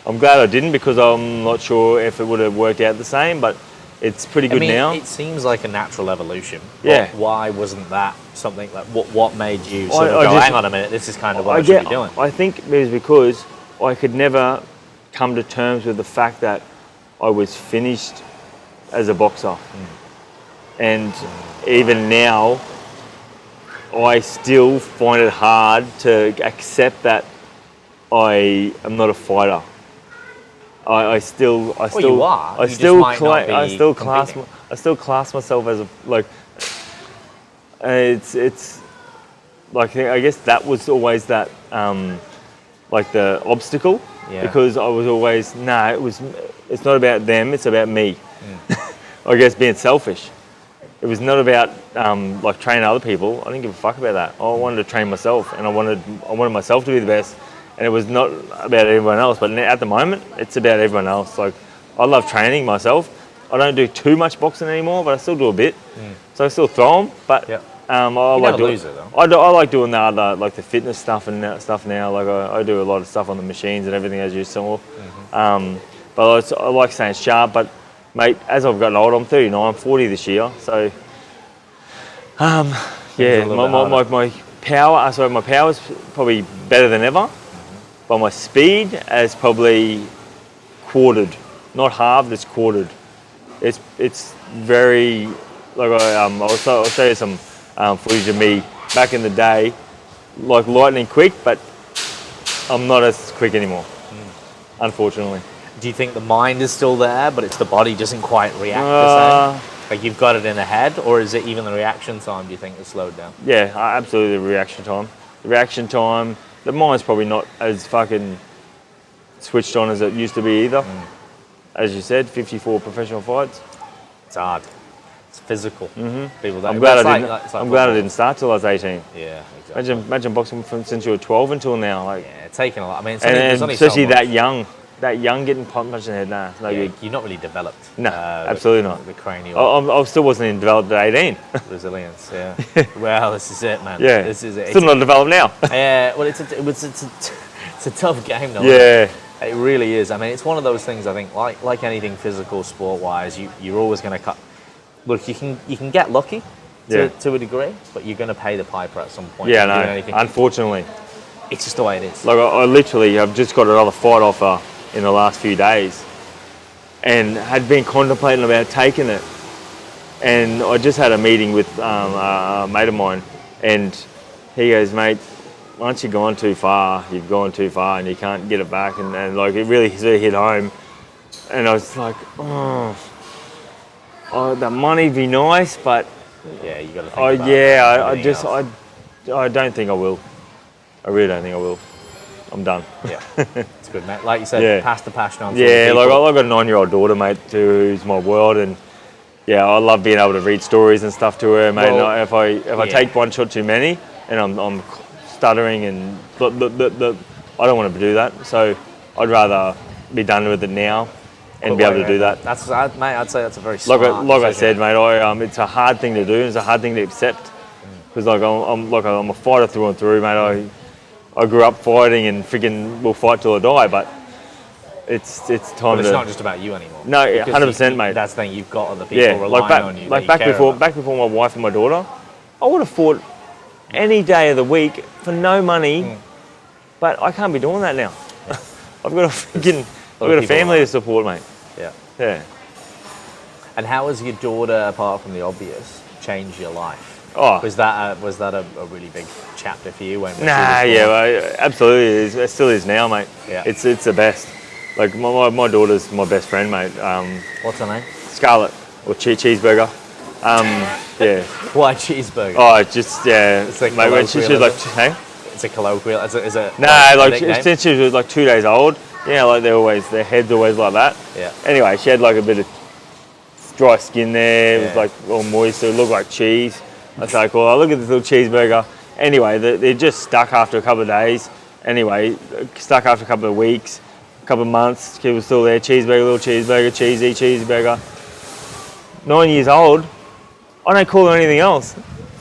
I'm glad I didn't because I'm not sure if it would have worked out the same, but it's pretty good now. It seems like a natural evolution. Yeah. Why wasn't that something like, what made you sort of go, hang on a minute, this is kind of what I should be doing? I think it was because I could never come to terms with the fact that I was finished as a boxer. And even now, I still find it hard to accept that I am not a fighter. I still class myself as a, like, it's like, I guess that was always that like the obstacle, because I was always it's not about them, it's about me. I guess being selfish. It was not about like training other people. I didn't give a fuck about that. I wanted to train myself, and I wanted myself to be the best. And it was not about everyone else, but at the moment, it's about everyone else. Like, I love training myself. I don't do too much boxing anymore, but I still do a bit. So I still throw them, but I like doing it. I like doing the other, like the fitness stuff and stuff now. Like I do a lot of stuff on the machines and everything, as you saw. But I like staying sharp. But mate, as I've gotten older, I'm 39, I'm 40 this year. So my power's probably better than ever. But my speed has probably quartered, not halved, it's quartered. It's very, like I'll show you some footage of me back in the day, like lightning quick, but I'm not as quick anymore, unfortunately. Do you think the mind is still there, but it's the body doesn't quite react the same? Like you've got it in the head, or is it even the reaction time, do you think, has slowed down? Yeah, absolutely the reaction time. The reaction time, the mind's probably not as fucking switched on as it used to be either. As you said, 54 professional fights. It's hard. It's physical. People don't. I'm glad I didn't start till I was 18. Yeah, exactly. Imagine boxing since you were 12 until now. Like, yeah, taking a lot. I mean, and especially that young getting punched in the head. Nah, no good. You're not really developed. No, absolutely not. The cranial. I still wasn't even developed at 18. Resilience. Yeah. Well, this is it, man. Yeah. This is it. Still not developed now. Yeah. Well, it's a tough game, though. Yeah. It really is. I mean, it's one of those things. I think, like anything physical, sport-wise, you're always going to cut. Look, you can get lucky to a degree, but you're going to pay the piper at some point. Yeah, no. Unfortunately, it's just the way it is. Like I literally have just got another fight offer in the last few days, and had been contemplating about taking it. And I just had a meeting with a mate of mine, and he goes, "Mate, once you've gone too far, you've gone too far, and you can't get it back." And like it really sort of hit home, and I was like, "Oh, the money'd be nice, but yeah, you got to think about it. I don't think I will. I really don't think I will. I'm done." Yeah, it's good, mate. Like you said, pass the passion on. Yeah, like I've got a 9-year-old daughter, mate, who's my world, and yeah, I love being able to read stories and stuff to her, mate. Well, and if I take one shot too many, and I'm stuttering and I don't want to do that. So I'd rather be done with it now and be able to do that. Mate, I'd say that's a very smart like I said, mate. It's a hard thing to do. It's a hard thing to accept because I'm a fighter through and through, mate. I grew up fighting and freaking will fight till I die, but it's time but it's not just about you anymore. No, 100%, mate. That's the thing. You've got other people relying on you. Like back before my wife and my daughter, I would have fought any day of the week for no money, but I can't be doing that now. I've got a family to support, mate. Yeah. Yeah. And how has your daughter, apart from the obvious, changed your life? Oh, was that a really big chapter for you when? Absolutely. It still is now, mate. Yeah. It's the best. Like my daughter's my best friend, mate. What's her name? Scarlett, or Cheeseburger. Yeah. Why cheeseburger? Oh, just It's like mate, when she was like, hey. It's a colloquial. Is it? No, like since she was like 2 days old. Yeah, like their head's always like that. Yeah. Anyway, she had like a bit of dry skin there. It was like all moist. So it looked like cheese. That's so cool. I look at this little cheeseburger. Anyway, they're just stuck after a couple of days. Anyway, stuck after a couple of weeks, a couple of months. Kid was still there. Cheeseburger, little cheeseburger, cheeseburger. 9 years old. I don't call her anything else.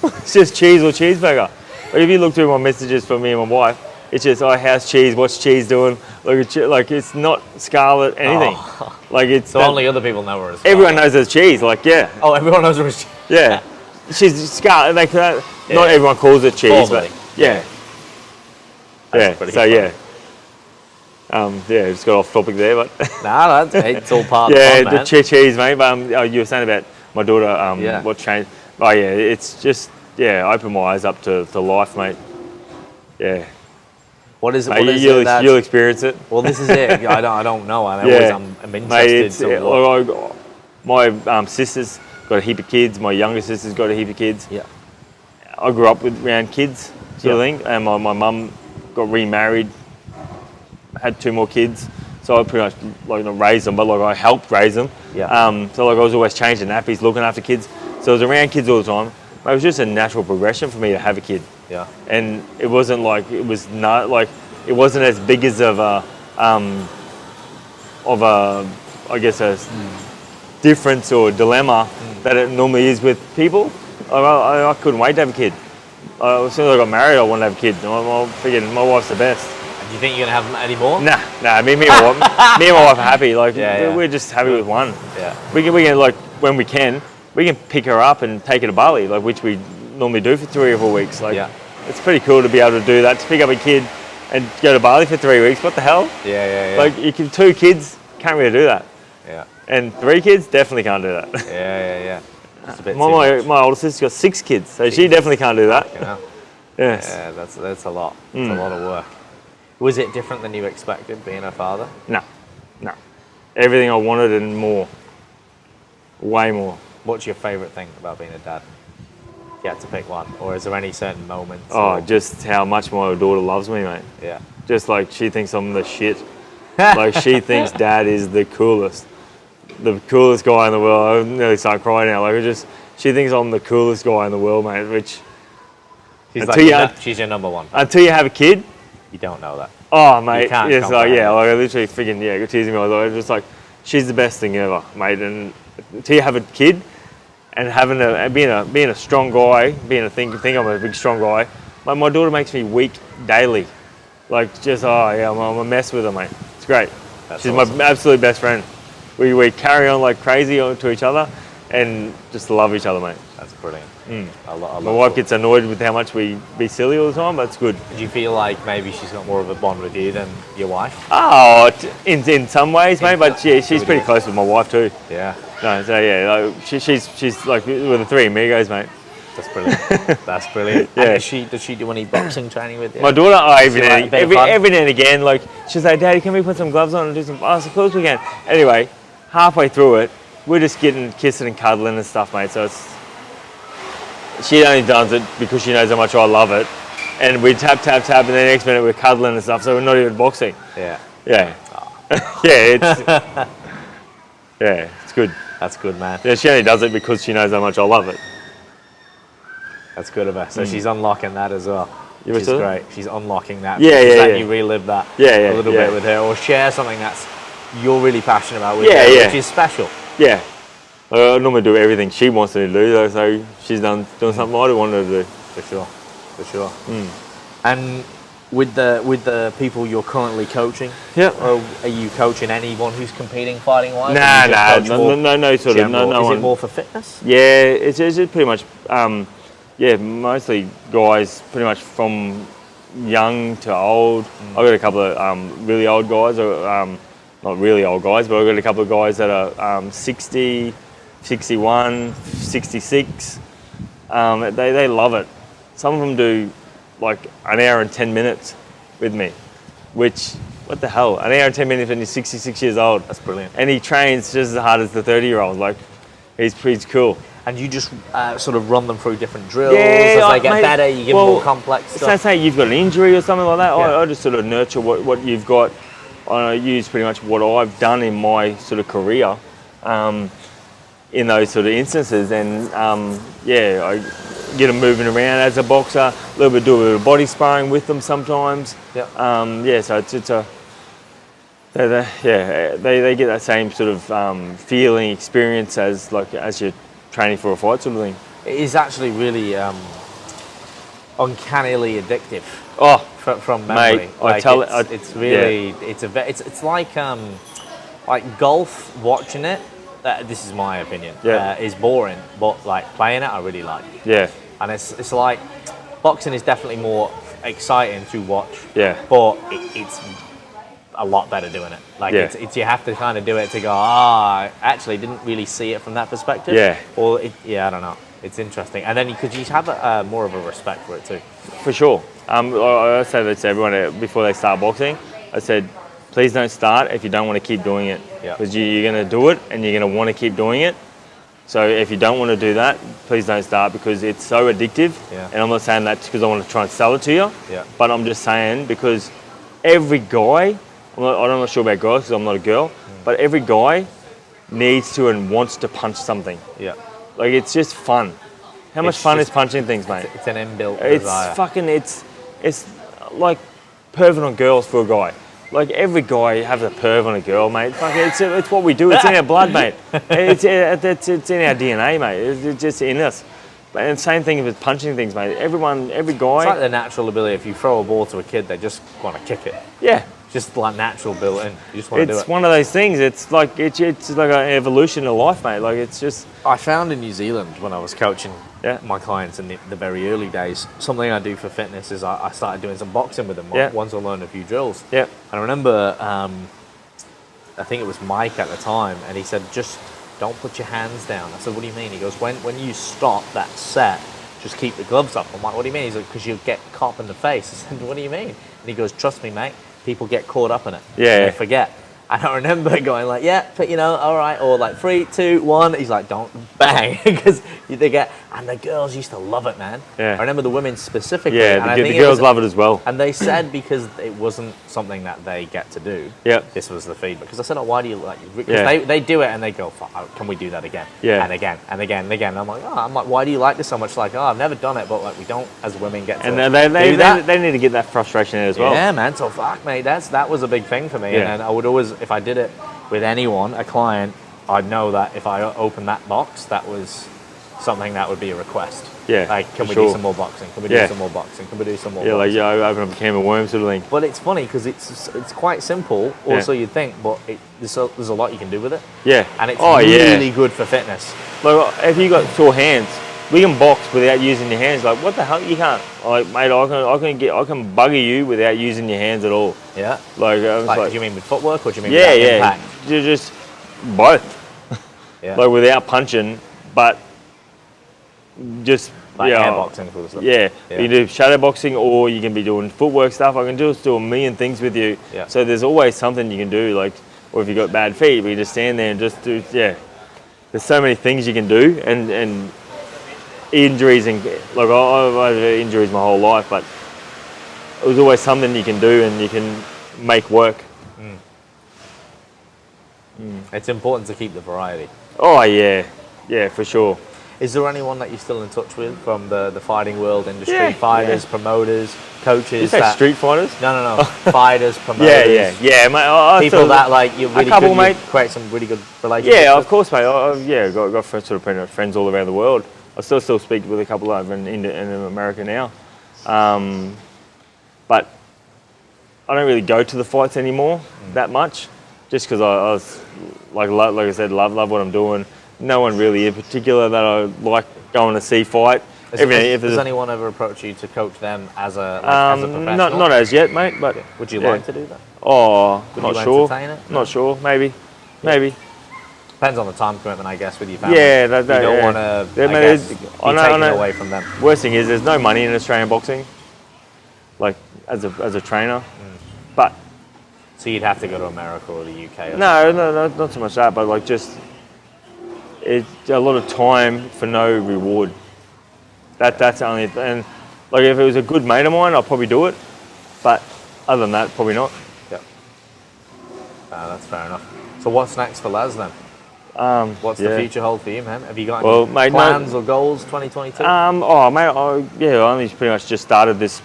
It's just cheese or cheeseburger. But if you look through my messages from me and my wife, it's just, how's cheese? What's cheese doing? Like it's not Scarlett anything. Oh. Like it's so only other people know her as everyone knows there's cheese. Like Oh, everyone knows her as cheese. Yeah. She's Scarlett. Like not everyone calls it cheese, Formally. but yeah. That's so funny. Just got off topic there, but it's all part of the fun, man. The cheese, mate. But you were saying about my daughter. What changed? Oh yeah, it's just opened my eyes up to life, mate. Yeah. What is it? Mate, you'll experience it. Well, this is it. I don't know. I'm interested. Mate, my sisters got a heap of kids. My younger sister's got a heap of kids. Yeah. I grew up around kids, sort of thing. And my mum got remarried, had 2 more kids. So I pretty much not raised them, but I helped raise them. Yeah. So I was always changing nappies, looking after kids. So I was around kids all the time. It was just a natural progression for me to have a kid. Yeah. And it wasn't it wasn't as big as a difference or dilemma that it normally is with people. I couldn't wait to have a kid. As soon as I got married, I wanted to have a kid. I'm figuring my wife's the best. Do you think you're gonna have any more? Nah. Me and my wife are happy. We're just happy with one. Yeah. We can when we can pick her up and take her to Bali, which we normally do for 3 or 4 weeks. It's pretty cool to be able to do that, to pick up a kid and go to Bali for 3 weeks. What the hell? Yeah. You can 2 kids, can't really do that. Yeah. And 3 kids, definitely can't do that. Yeah. It's a bit my older sister's got 6 kids, so she definitely can't do that. Yes. Yeah, that's a lot. It's a lot of work. Was it different than you expected being a father? No. Everything I wanted and more. Way more. What's your favourite thing about being a dad? If you had to pick one, or is there any certain moments? Just how much my daughter loves me, mate. Yeah. Just she thinks I'm the shit. She thinks Dad is the coolest. the coolest guy in the world. I nearly start crying now. Like, she thinks I'm the coolest guy in the world, mate. Which she's your number one. Until you have a kid, you don't know that. Oh, mate, it's like, comprehend. like I literally freaking, got tears in my eyes. I was just like, she's the best thing ever, mate. And until you have a kid, and being a strong guy, think I'm a big strong guy. My daughter makes me weak daily. Like, I'm a mess with her, mate. It's great. She's awesome. My absolute best friend. We carry on like crazy to each other, and just love each other, mate. That's brilliant. My wife gets annoyed with how much we be silly all the time, but it's good. Do you feel like maybe she's got more of a bond with you than your wife? Oh, in some ways, mate, but she's pretty close with my wife too. Yeah. No, so she's like with the three amigos, mate. That's brilliant. That's brilliant. Yeah. And does she do any boxing training with you? My daughter, every now and again, like, she's like, Daddy, can we put some gloves on and do some? Oh, of course we can. Anyway, halfway through it, we're just getting kissing and cuddling and stuff, mate. So she only does it because she knows how much I love it. And we tap, and then the next minute we're cuddling and stuff. So we're not even boxing. Yeah. Yeah. Oh. It's good. That's good, man. Yeah, she only does it because she knows how much I love it. That's good of her. So she's unlocking that as well. Which is great. She's unlocking that. You relive that a little bit with her, or share something that's you're really passionate about with her, which is special. Yeah. I normally do everything she wants me to do, so she's doing something I don't want her to do. For sure. And with the people you're currently coaching, or are you coaching anyone who's competing fighting wise? No, sort of. No. Is it more for fitness? Yeah, it's pretty much. Mostly guys, pretty much from young to old. I've got a couple of really old guys, not really old guys, but I've got a couple of guys that are 60, 61, 66. They love it. Some of them do like an hour and 10 minutes with me, which, what the hell, an hour and 10 minutes when you're 66 years old. That's brilliant. And he trains just as hard as the 30-year-old. Like, he's cool. And you just sort of run them through different drills as they get better, you give them more complex stuff. Say you've got an injury or something like that, I just sort of nurture what you've got. I use pretty much what I've done in my sort of career in those sort of instances. And I get them moving around as a boxer, a little bit, do a bit of body sparring with them sometimes. So it's a... They get that same sort of feeling, experience as you're training for a fight sort of thing. It is actually really uncannily addictive. Oh, from memory, mate, like it's really it's like golf. Watching it, this is my opinion. Is boring, but like playing it, I really like. Yeah, and it's like boxing is definitely more exciting to watch. Yeah, but it's a lot better doing it. Like it's you have to kind of do it to go, I actually didn't really see it from that perspective. Or I don't know. It's interesting, and then because you have more of a respect for it too. For sure. I say that to everyone before they start boxing. I said, please don't start if you don't want to keep doing it, because you're going to do it and you're going to want to keep doing it. So if you don't want to do that, please don't start, because it's so addictive. And I'm not saying that because I want to try and sell it to you. But I'm just saying because every guy. I'm not sure about guys because I'm not a girl, but every guy needs to and wants to punch something. Like, it's just fun. How much fun is punching things, mate? It's an inbuilt desire. It's like perving on girls for a guy. Like, every guy has a perv on a girl, mate. It's what we do. It's in our blood, mate. It's in our DNA, mate. It's just in us. And same thing with punching things, mate. Every guy. It's like the natural ability. If you throw a ball to a kid, they just want to kick it. Yeah. Just like natural built in. You just want to do it. It's one of those things. It's like an evolution of life, mate. Like, it's just. I found in New Zealand when I was coaching my clients in the very early days, something I do for fitness is I started doing some boxing with them once I learned a few drills. And I remember, I think it was Mike at the time, and he said, just don't put your hands down. I said, what do you mean? He goes, when you stop that set, just keep the gloves up. I'm like, what do you mean? He's like, because you'll get caught in the face. I said, what do you mean? And he goes, trust me, mate. People get caught up in it. They forget. And I remember going like, yeah, but all right, or like 3, 2, 1. He's like, don't bang, because they get, and the girls used to love it, man. Yeah. I remember the women specifically. Yeah, and the girls love it as well. And they said because it wasn't something that they get to do. Yeah. This was the feedback. Because I said, oh, why do you like? Because they do it and they go, can we do that again? Yeah. And again and again and again. And I'm like, why do you like this so much? Like, I've never done it, but like we don't as women get to and do that. They need to get that frustration in as well. Yeah, man. So fuck, mate. That was a big thing for me. Yeah. And I would always, if I did it with anyone, a client, I'd know that if I opened that box, that was something that would be a request. Yeah. Like, can we do some more boxing? Can we do some more boxing? Can we do some more boxing? Like, I open up a can of worms sort of thing. But it's funny because it's quite simple, also you'd think, but there's a lot you can do with it. Yeah. And it's really good for fitness. Like, if you got sore hands, we can box without using your hands. Like, what the hell? You can't. Like, mate, I can bugger you without using your hands at all. Yeah. Like do you mean with footwork or do you mean with impact? You're just both. Yeah. Like, without punching, but just like air boxing sort of stuff. Yeah. You do shadow boxing, or you can be doing footwork stuff. I can just do a million things with you. Yeah. So there's always something you can do. Like, or if you got bad feet, we just stand there and just do. Yeah. There's so many things you can do, and injuries and like I've had injuries my whole life, but it was always something you can do and you can make work. It's important to keep the variety. Oh yeah, for sure. Is there anyone that you're still in touch with from the fighting world industry? Fighters, promoters, coaches? Did you say street fighters? No. Fighters, promoters. Yeah, mate. People that like you really could create some really good relationships. Yeah, of course, mate. Got friends all around the world. I still speak with a couple over in America now, but I don't really go to the fights anymore that much, just because I was like I said, love what I'm doing. No one really in particular that I like going to see fight. Does anyone ever approach you to coach them as a professional? Not as yet, mate. But would you like to do that? Oh, not sure. Entertain it? Not sure. Maybe. Depends on the time commitment, I guess, with your family. Yeah, you don't want to be taken away from them. Worst thing is there's no money in Australian boxing, like as a trainer. But so you'd have to go to America or the UK. No, not so much that, but like just it's a lot of time for no reward. That's only, and like if it was a good mate of mine, I'll probably do it. But other than that, probably not. Yeah. That's fair enough. So what's next for Laz then? What's the future hold for you, man? Have you got any plans or goals 2022? I only pretty much just started this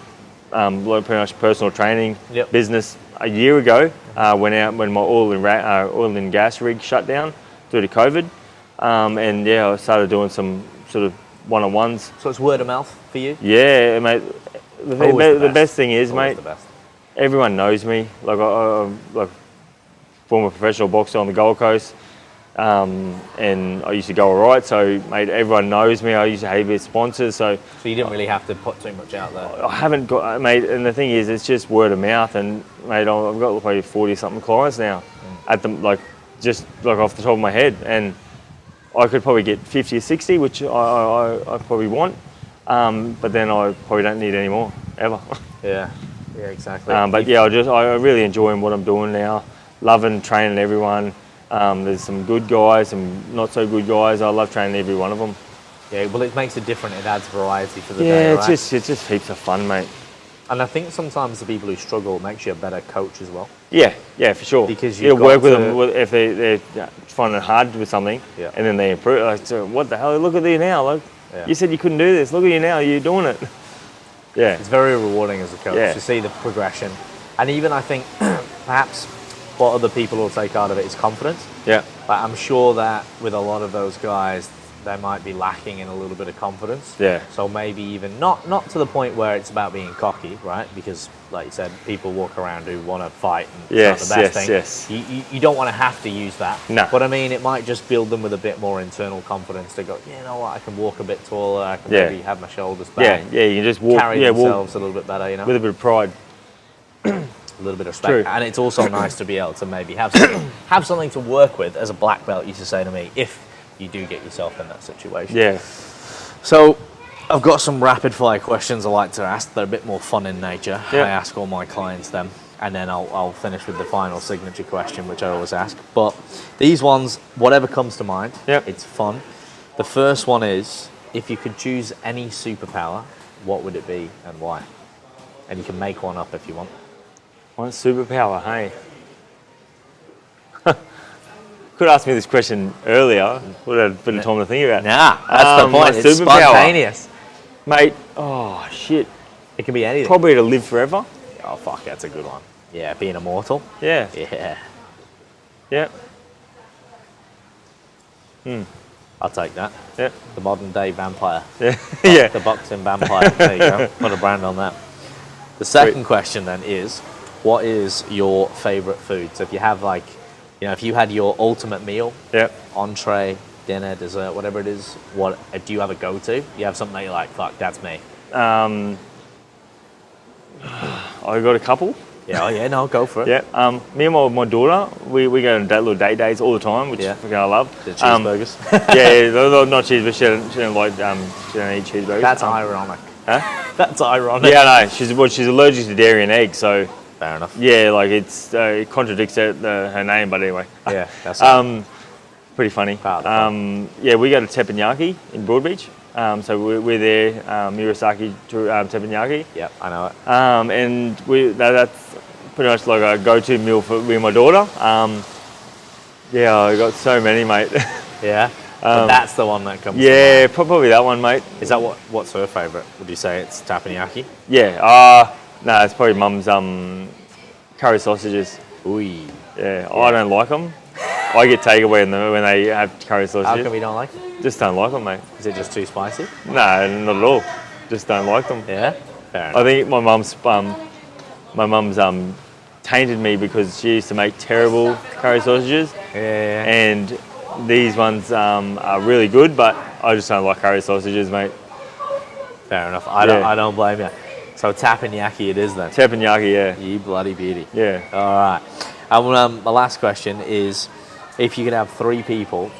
pretty much personal training business a year ago. When my oil and gas rig shut down due to COVID, and I started doing some sort of one-on-ones. So it's word of mouth for you? Yeah, mate. The best thing is, always mate, everyone knows me. Like like former professional boxer on the Gold Coast. And I used to go all right, so mate, everyone knows me. I used to have sponsors, so you didn't really have to put too much out there. I haven't got, mate. And the thing is, it's just word of mouth, and mate, I've got probably 40-something clients now, at the just off the top of my head, and I could probably get 50 or 60, which I probably want, but then I probably don't need any more ever. Yeah, exactly. But I really enjoy what I'm doing now, loving training everyone. There's some good guys, some not so good guys. I love training every one of them. Yeah, well, it makes it different. It adds variety to the day, right? It's just heaps of fun, mate. And I think sometimes the people who struggle makes you a better coach as well. Yeah, for sure. Because you work with them if they're finding it hard with something, and then they improve. Like, so what the hell? Look at you now. Like, you said you couldn't do this. Look at you now. You're doing it. Yeah. It's very rewarding as a coach to see the progression. And even I think perhaps what other people will take out of it is confidence. Yeah. But I'm sure that with a lot of those guys, they might be lacking in a little bit of confidence. Yeah. So maybe even not to the point where it's about being cocky, right? Because like you said, people walk around who want to fight and it's not the best thing. Yes. You don't want to have to use that. No. But I mean, it might just build them with a bit more internal confidence to go, you know what, I can walk a bit taller, I can maybe have my shoulders back. Yeah, you can just walk. Carry themselves a little bit better, you know? With a bit of pride. A little bit of respect. And it's also nice to be able to maybe have something to work with, as a black belt used to say to me, if you do get yourself in that situation. Yeah. So I've got some rapid fire questions I like to ask. They're a bit more fun in nature. Yeah. I ask all my clients them. and then I'll finish with the final signature question, which I always ask. But these ones, whatever comes to mind, it's fun. The first one is, if you could choose any superpower, what would it be and why? And you can make one up if you want. One superpower, hey? Could ask me this question earlier. Would have had a bit of time to think about it. Nah, that's the point. It's spontaneous. Mate, oh, shit. It can be anything. Probably to live forever. Oh, fuck, that's a good one. Yeah, being immortal. Yeah. Yeah. Yeah. I'll take that. Yeah. The modern day vampire. Yeah. Yeah. The boxing vampire. There you go. Put a brand on that. The second question then is, what is your favourite food? So if you have like, you know, if you had your ultimate meal, entree, dinner, dessert, whatever it is, what do you have a go-to? You have something that you're like, fuck, that's me. I got a couple. Yeah, yeah, no, go for it. Yeah. Me and my daughter, we go on little date days all the time, which I love. The cheeseburgers. Yeah, not cheese, but she don't like she don't eat cheeseburgers. That's ironic. Huh? That's ironic. Yeah, no, she's allergic to dairy and eggs, so. Fair enough. Yeah, like it contradicts her name, but anyway. Yeah, that's pretty funny. Yeah, we go to Teppanyaki in Broadbeach. So we're there, Murasaki to Teppanyaki. Yep, I know it. And that's pretty much like a go-to meal for me and my daughter. Yeah, I got so many, mate. Yeah, but that's the one that comes. Yeah, probably that one, mate. Is that what's her favourite? Would you say it's teppanyaki? Yeah. No, it's probably Mum's curry sausages. Ooh. Yeah, I don't like them. I get takeaway when they have curry sausages. How come you don't like them? Just don't like them, mate. Is it just too spicy? No, not at all. Just don't like them. Yeah, fair enough. I think my mum's tainted me because she used to make terrible curry sausages. Yeah. And these ones are really good, but I just don't like curry sausages, mate. Fair enough. I don't blame you. So teppanyaki it is then. Teppanyaki, yeah. You bloody beauty. Yeah. All right. And my last question is, if you could have 3 people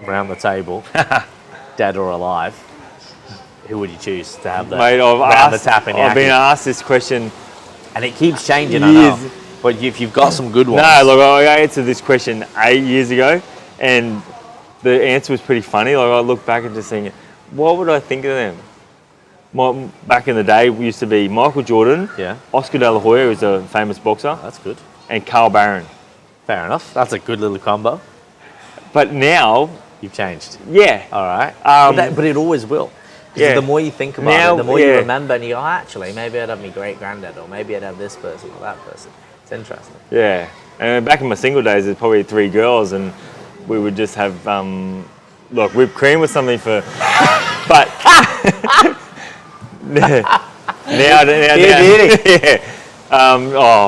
around the table, dead or alive, who would you choose to have the teppanyaki? I've been asked this question, and it keeps changing. I know. But if you've got some good ones. No, look, I answered this question 8 years ago, and the answer was pretty funny. Like I look back and just thinking, what would I think of them? Back in the day, we used to be Michael Jordan, Oscar De La Hoya, who's a famous boxer. That's good. And Carl Barron. Fair enough. That's a good little combo. But now... You've changed. Yeah. All right. But it always will. Yeah. The more you think about it, the more you remember, and you go, actually, maybe I'd have my great-granddad, or maybe I'd have this person or that person. It's interesting. Yeah. And back in my single days, there's probably 3 girls, and we would just have, whipped cream or something for... But... now, yeah.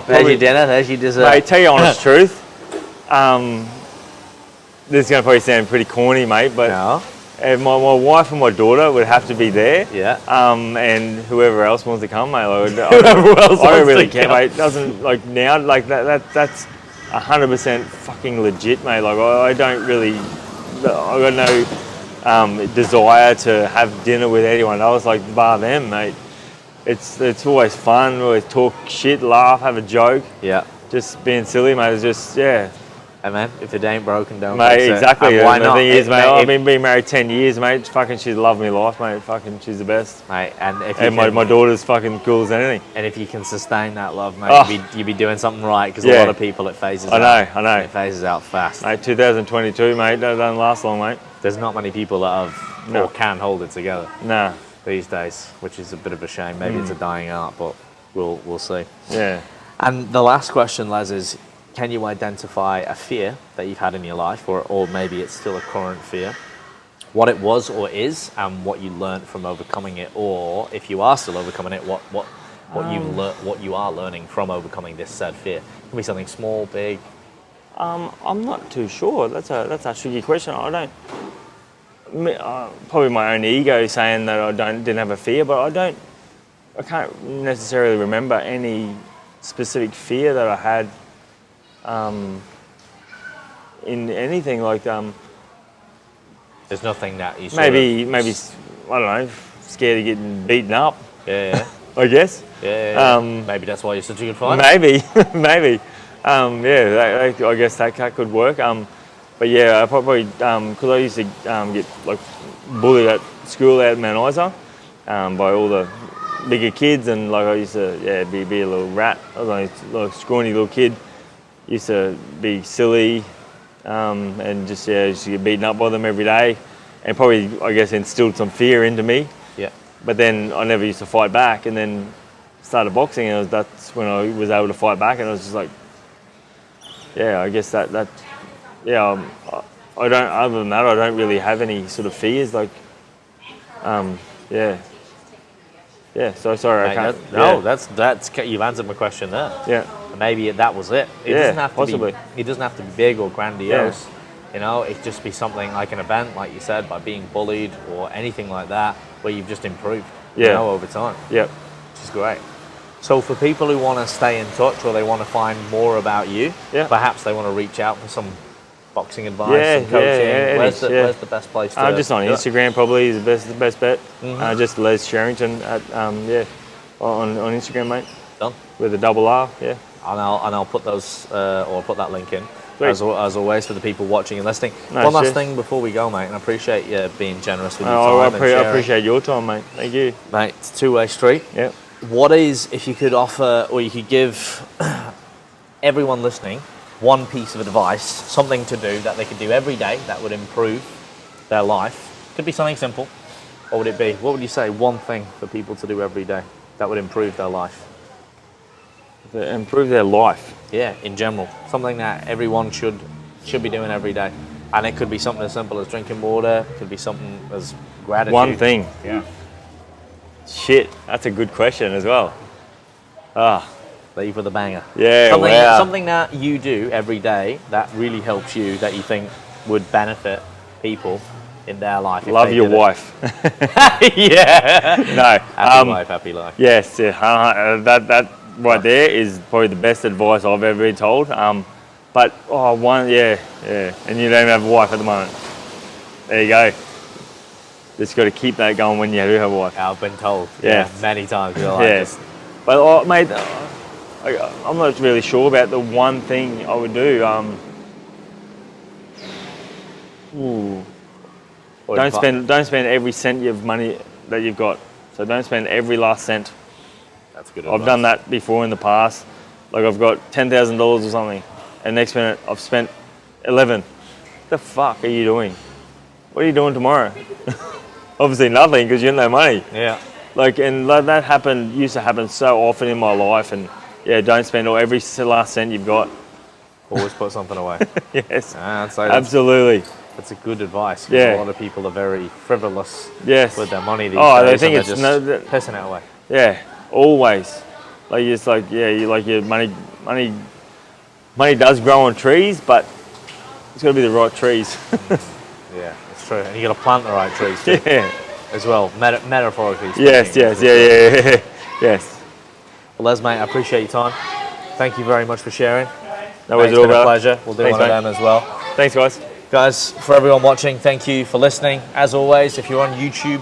There's your dinner, there's your dessert. Mate, tell you the honest truth. This is going to probably sound pretty corny, mate, but my wife and my daughter would have to be there. Yeah. And whoever else wants to come, mate. I don't really care, mate. Doesn't like now, like that's 100% fucking legit, mate. Like I don't really, I got no desire to have dinner with anyone else, like bar them, mate. It's always fun. We always talk shit, laugh, have a joke. Yeah. Just being silly, mate. It's just Hey man, if it ain't broken, don't fix it. Exactly. And why not? The thing is, mate, I've been married 10 years, mate. Fucking, she's loved me life, mate. Fucking, she's the best. Mate, and if my daughter's fucking cool as anything. And if you can sustain that love, mate, you'd be doing something right. Because a lot of people, it phases out. I know. It phases out fast. Mate, 2022, mate. That doesn't last long, mate. There's not many people that have or can hold it together. Nah. These days, which is a bit of a shame. Maybe it's a dying art, but we'll see. Yeah. And the last question, Les, is: can you identify a fear that you've had in your life, or maybe it's still a current fear, what it was or is, and what you learned from overcoming it, or if you are still overcoming it, what you are learning from overcoming this said fear? It can be something small, big. I'm not too sure. That's a tricky question. I don't. Probably my own ego saying that I didn't have a fear, but I can't necessarily remember any specific fear that I had. In anything like there's nothing that you maybe I don't know, scared of getting beaten up. Yeah. I guess. Yeah. Maybe that's why you're such a good fighter. Maybe, maybe. I guess that could work. But yeah, I probably because I used to get like bullied at school out in Mount Isa by all the bigger kids, and like I used to be a little rat. I was like a scrawny little kid. Used to be silly and just get beaten up by them every day, and probably I guess instilled some fear into me. Yeah. But then I never used to fight back, and then started boxing, and that's when I was able to fight back, and I was just like, I guess that I don't. Other than that, I don't really have any sort of fears. Like, So sorry, I can't. That's you've answered my question there. Yeah. Maybe that was it. It doesn't have to possibly. It doesn't have to be big or grandiose. You know, it just be something like an event, like you said, by being bullied or anything like that, where you've just improved. You know, over time. Yeah. Which is great. So for people who want to stay in touch or they want to find more about you, perhaps they want to reach out for some boxing advice, some coaching. Where's the best place to just on Instagram probably is the best bet. Just Les Sherrington at on Instagram, mate. Done. With a double R, And I'll put those or put that link in as always for the people watching and listening. One last thing before we go, mate, and I appreciate you being generous with your time. I appreciate your time, mate. Thank you, mate. It's a two-way street. Yeah. What is, if you could offer or you could give everyone listening one piece of advice, something to do that they could do every day that would improve their life? Could be something simple. What would it be? What would you say? One thing for people to do every day that would improve their life? Improve their life. Yeah, in general, something that everyone should be doing every day, and it could be something as simple as drinking water. It could be something as gratitude. One thing. Yeah. Shit, that's a good question as well. Leave with a banger. Yeah, something that you do every day that really helps you, that you think would benefit people in their life. Love your wife. Yeah. No. Happy wife, happy life. Yes. That right there is probably the best advice I've ever been told. But and you don't even have a wife at the moment. There you go. Just got to keep that going when you do have a wife. I've been told. Yeah. Many times. But mate, I'm not really sure about the one thing I would do. Don't spend every cent of money that you've got. So don't spend every last cent. That's good advice. I've done that before in the past. Like I've got $10,000 or something, and next minute I've spent 11. What the fuck are you doing? What are you doing tomorrow? Obviously nothing, because you have no money. Yeah. That used to happen so often in my life, and don't spend every last cent you've got. Always put something away. Yes. Absolutely. That's a good advice. Yeah. A lot of people are very frivolous with their money these days. They think it's just pissing it away. Yeah, always. Your money does grow on trees, but it's got to be the right trees. Yeah, it's true. And you got to plant the right trees too. Yeah. As well, metaphorically speaking. Yes. Well, Les, mate, I appreciate your time. Thank you very much for sharing. No worries, it's been a pleasure. We'll do one of them as well. Thanks, guys. Guys, for everyone watching, thank you for listening. As always, if you're on YouTube,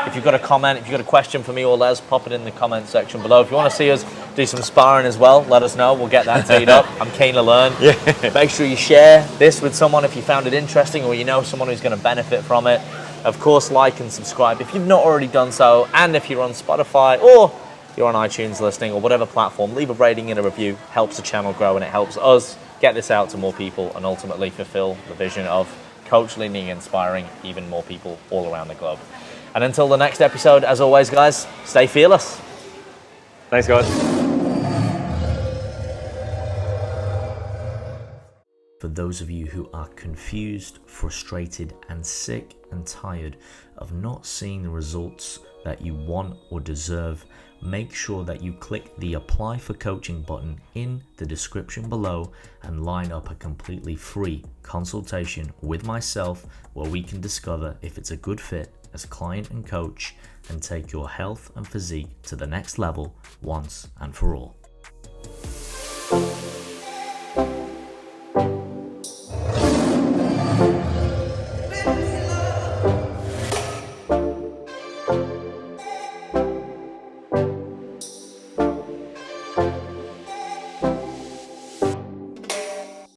if you've got a comment, if you've got a question for me or Les, pop it in the comment section below. If you want to see us do some sparring as well, let us know. We'll get that teed up. I'm keen to learn. Yeah. Make sure you share this with someone if you found it interesting or you know someone who's going to benefit from it. Of course, like and subscribe if you've not already done so. And if you're on Spotify or you're on iTunes listening or whatever platform, leave a rating and a review. Helps the channel grow and it helps us get this out to more people and ultimately fulfill the vision of coach leading and inspiring even more people all around the globe. And until the next episode, as always, guys, stay fearless. Thanks, guys. For those of you who are confused, frustrated, and sick and tired of not seeing the results that you want or deserve, make sure that you click the Apply for Coaching button in the description below and line up a completely free consultation with myself where we can discover if it's a good fit as client and coach and take your health and physique to the next level once and for all.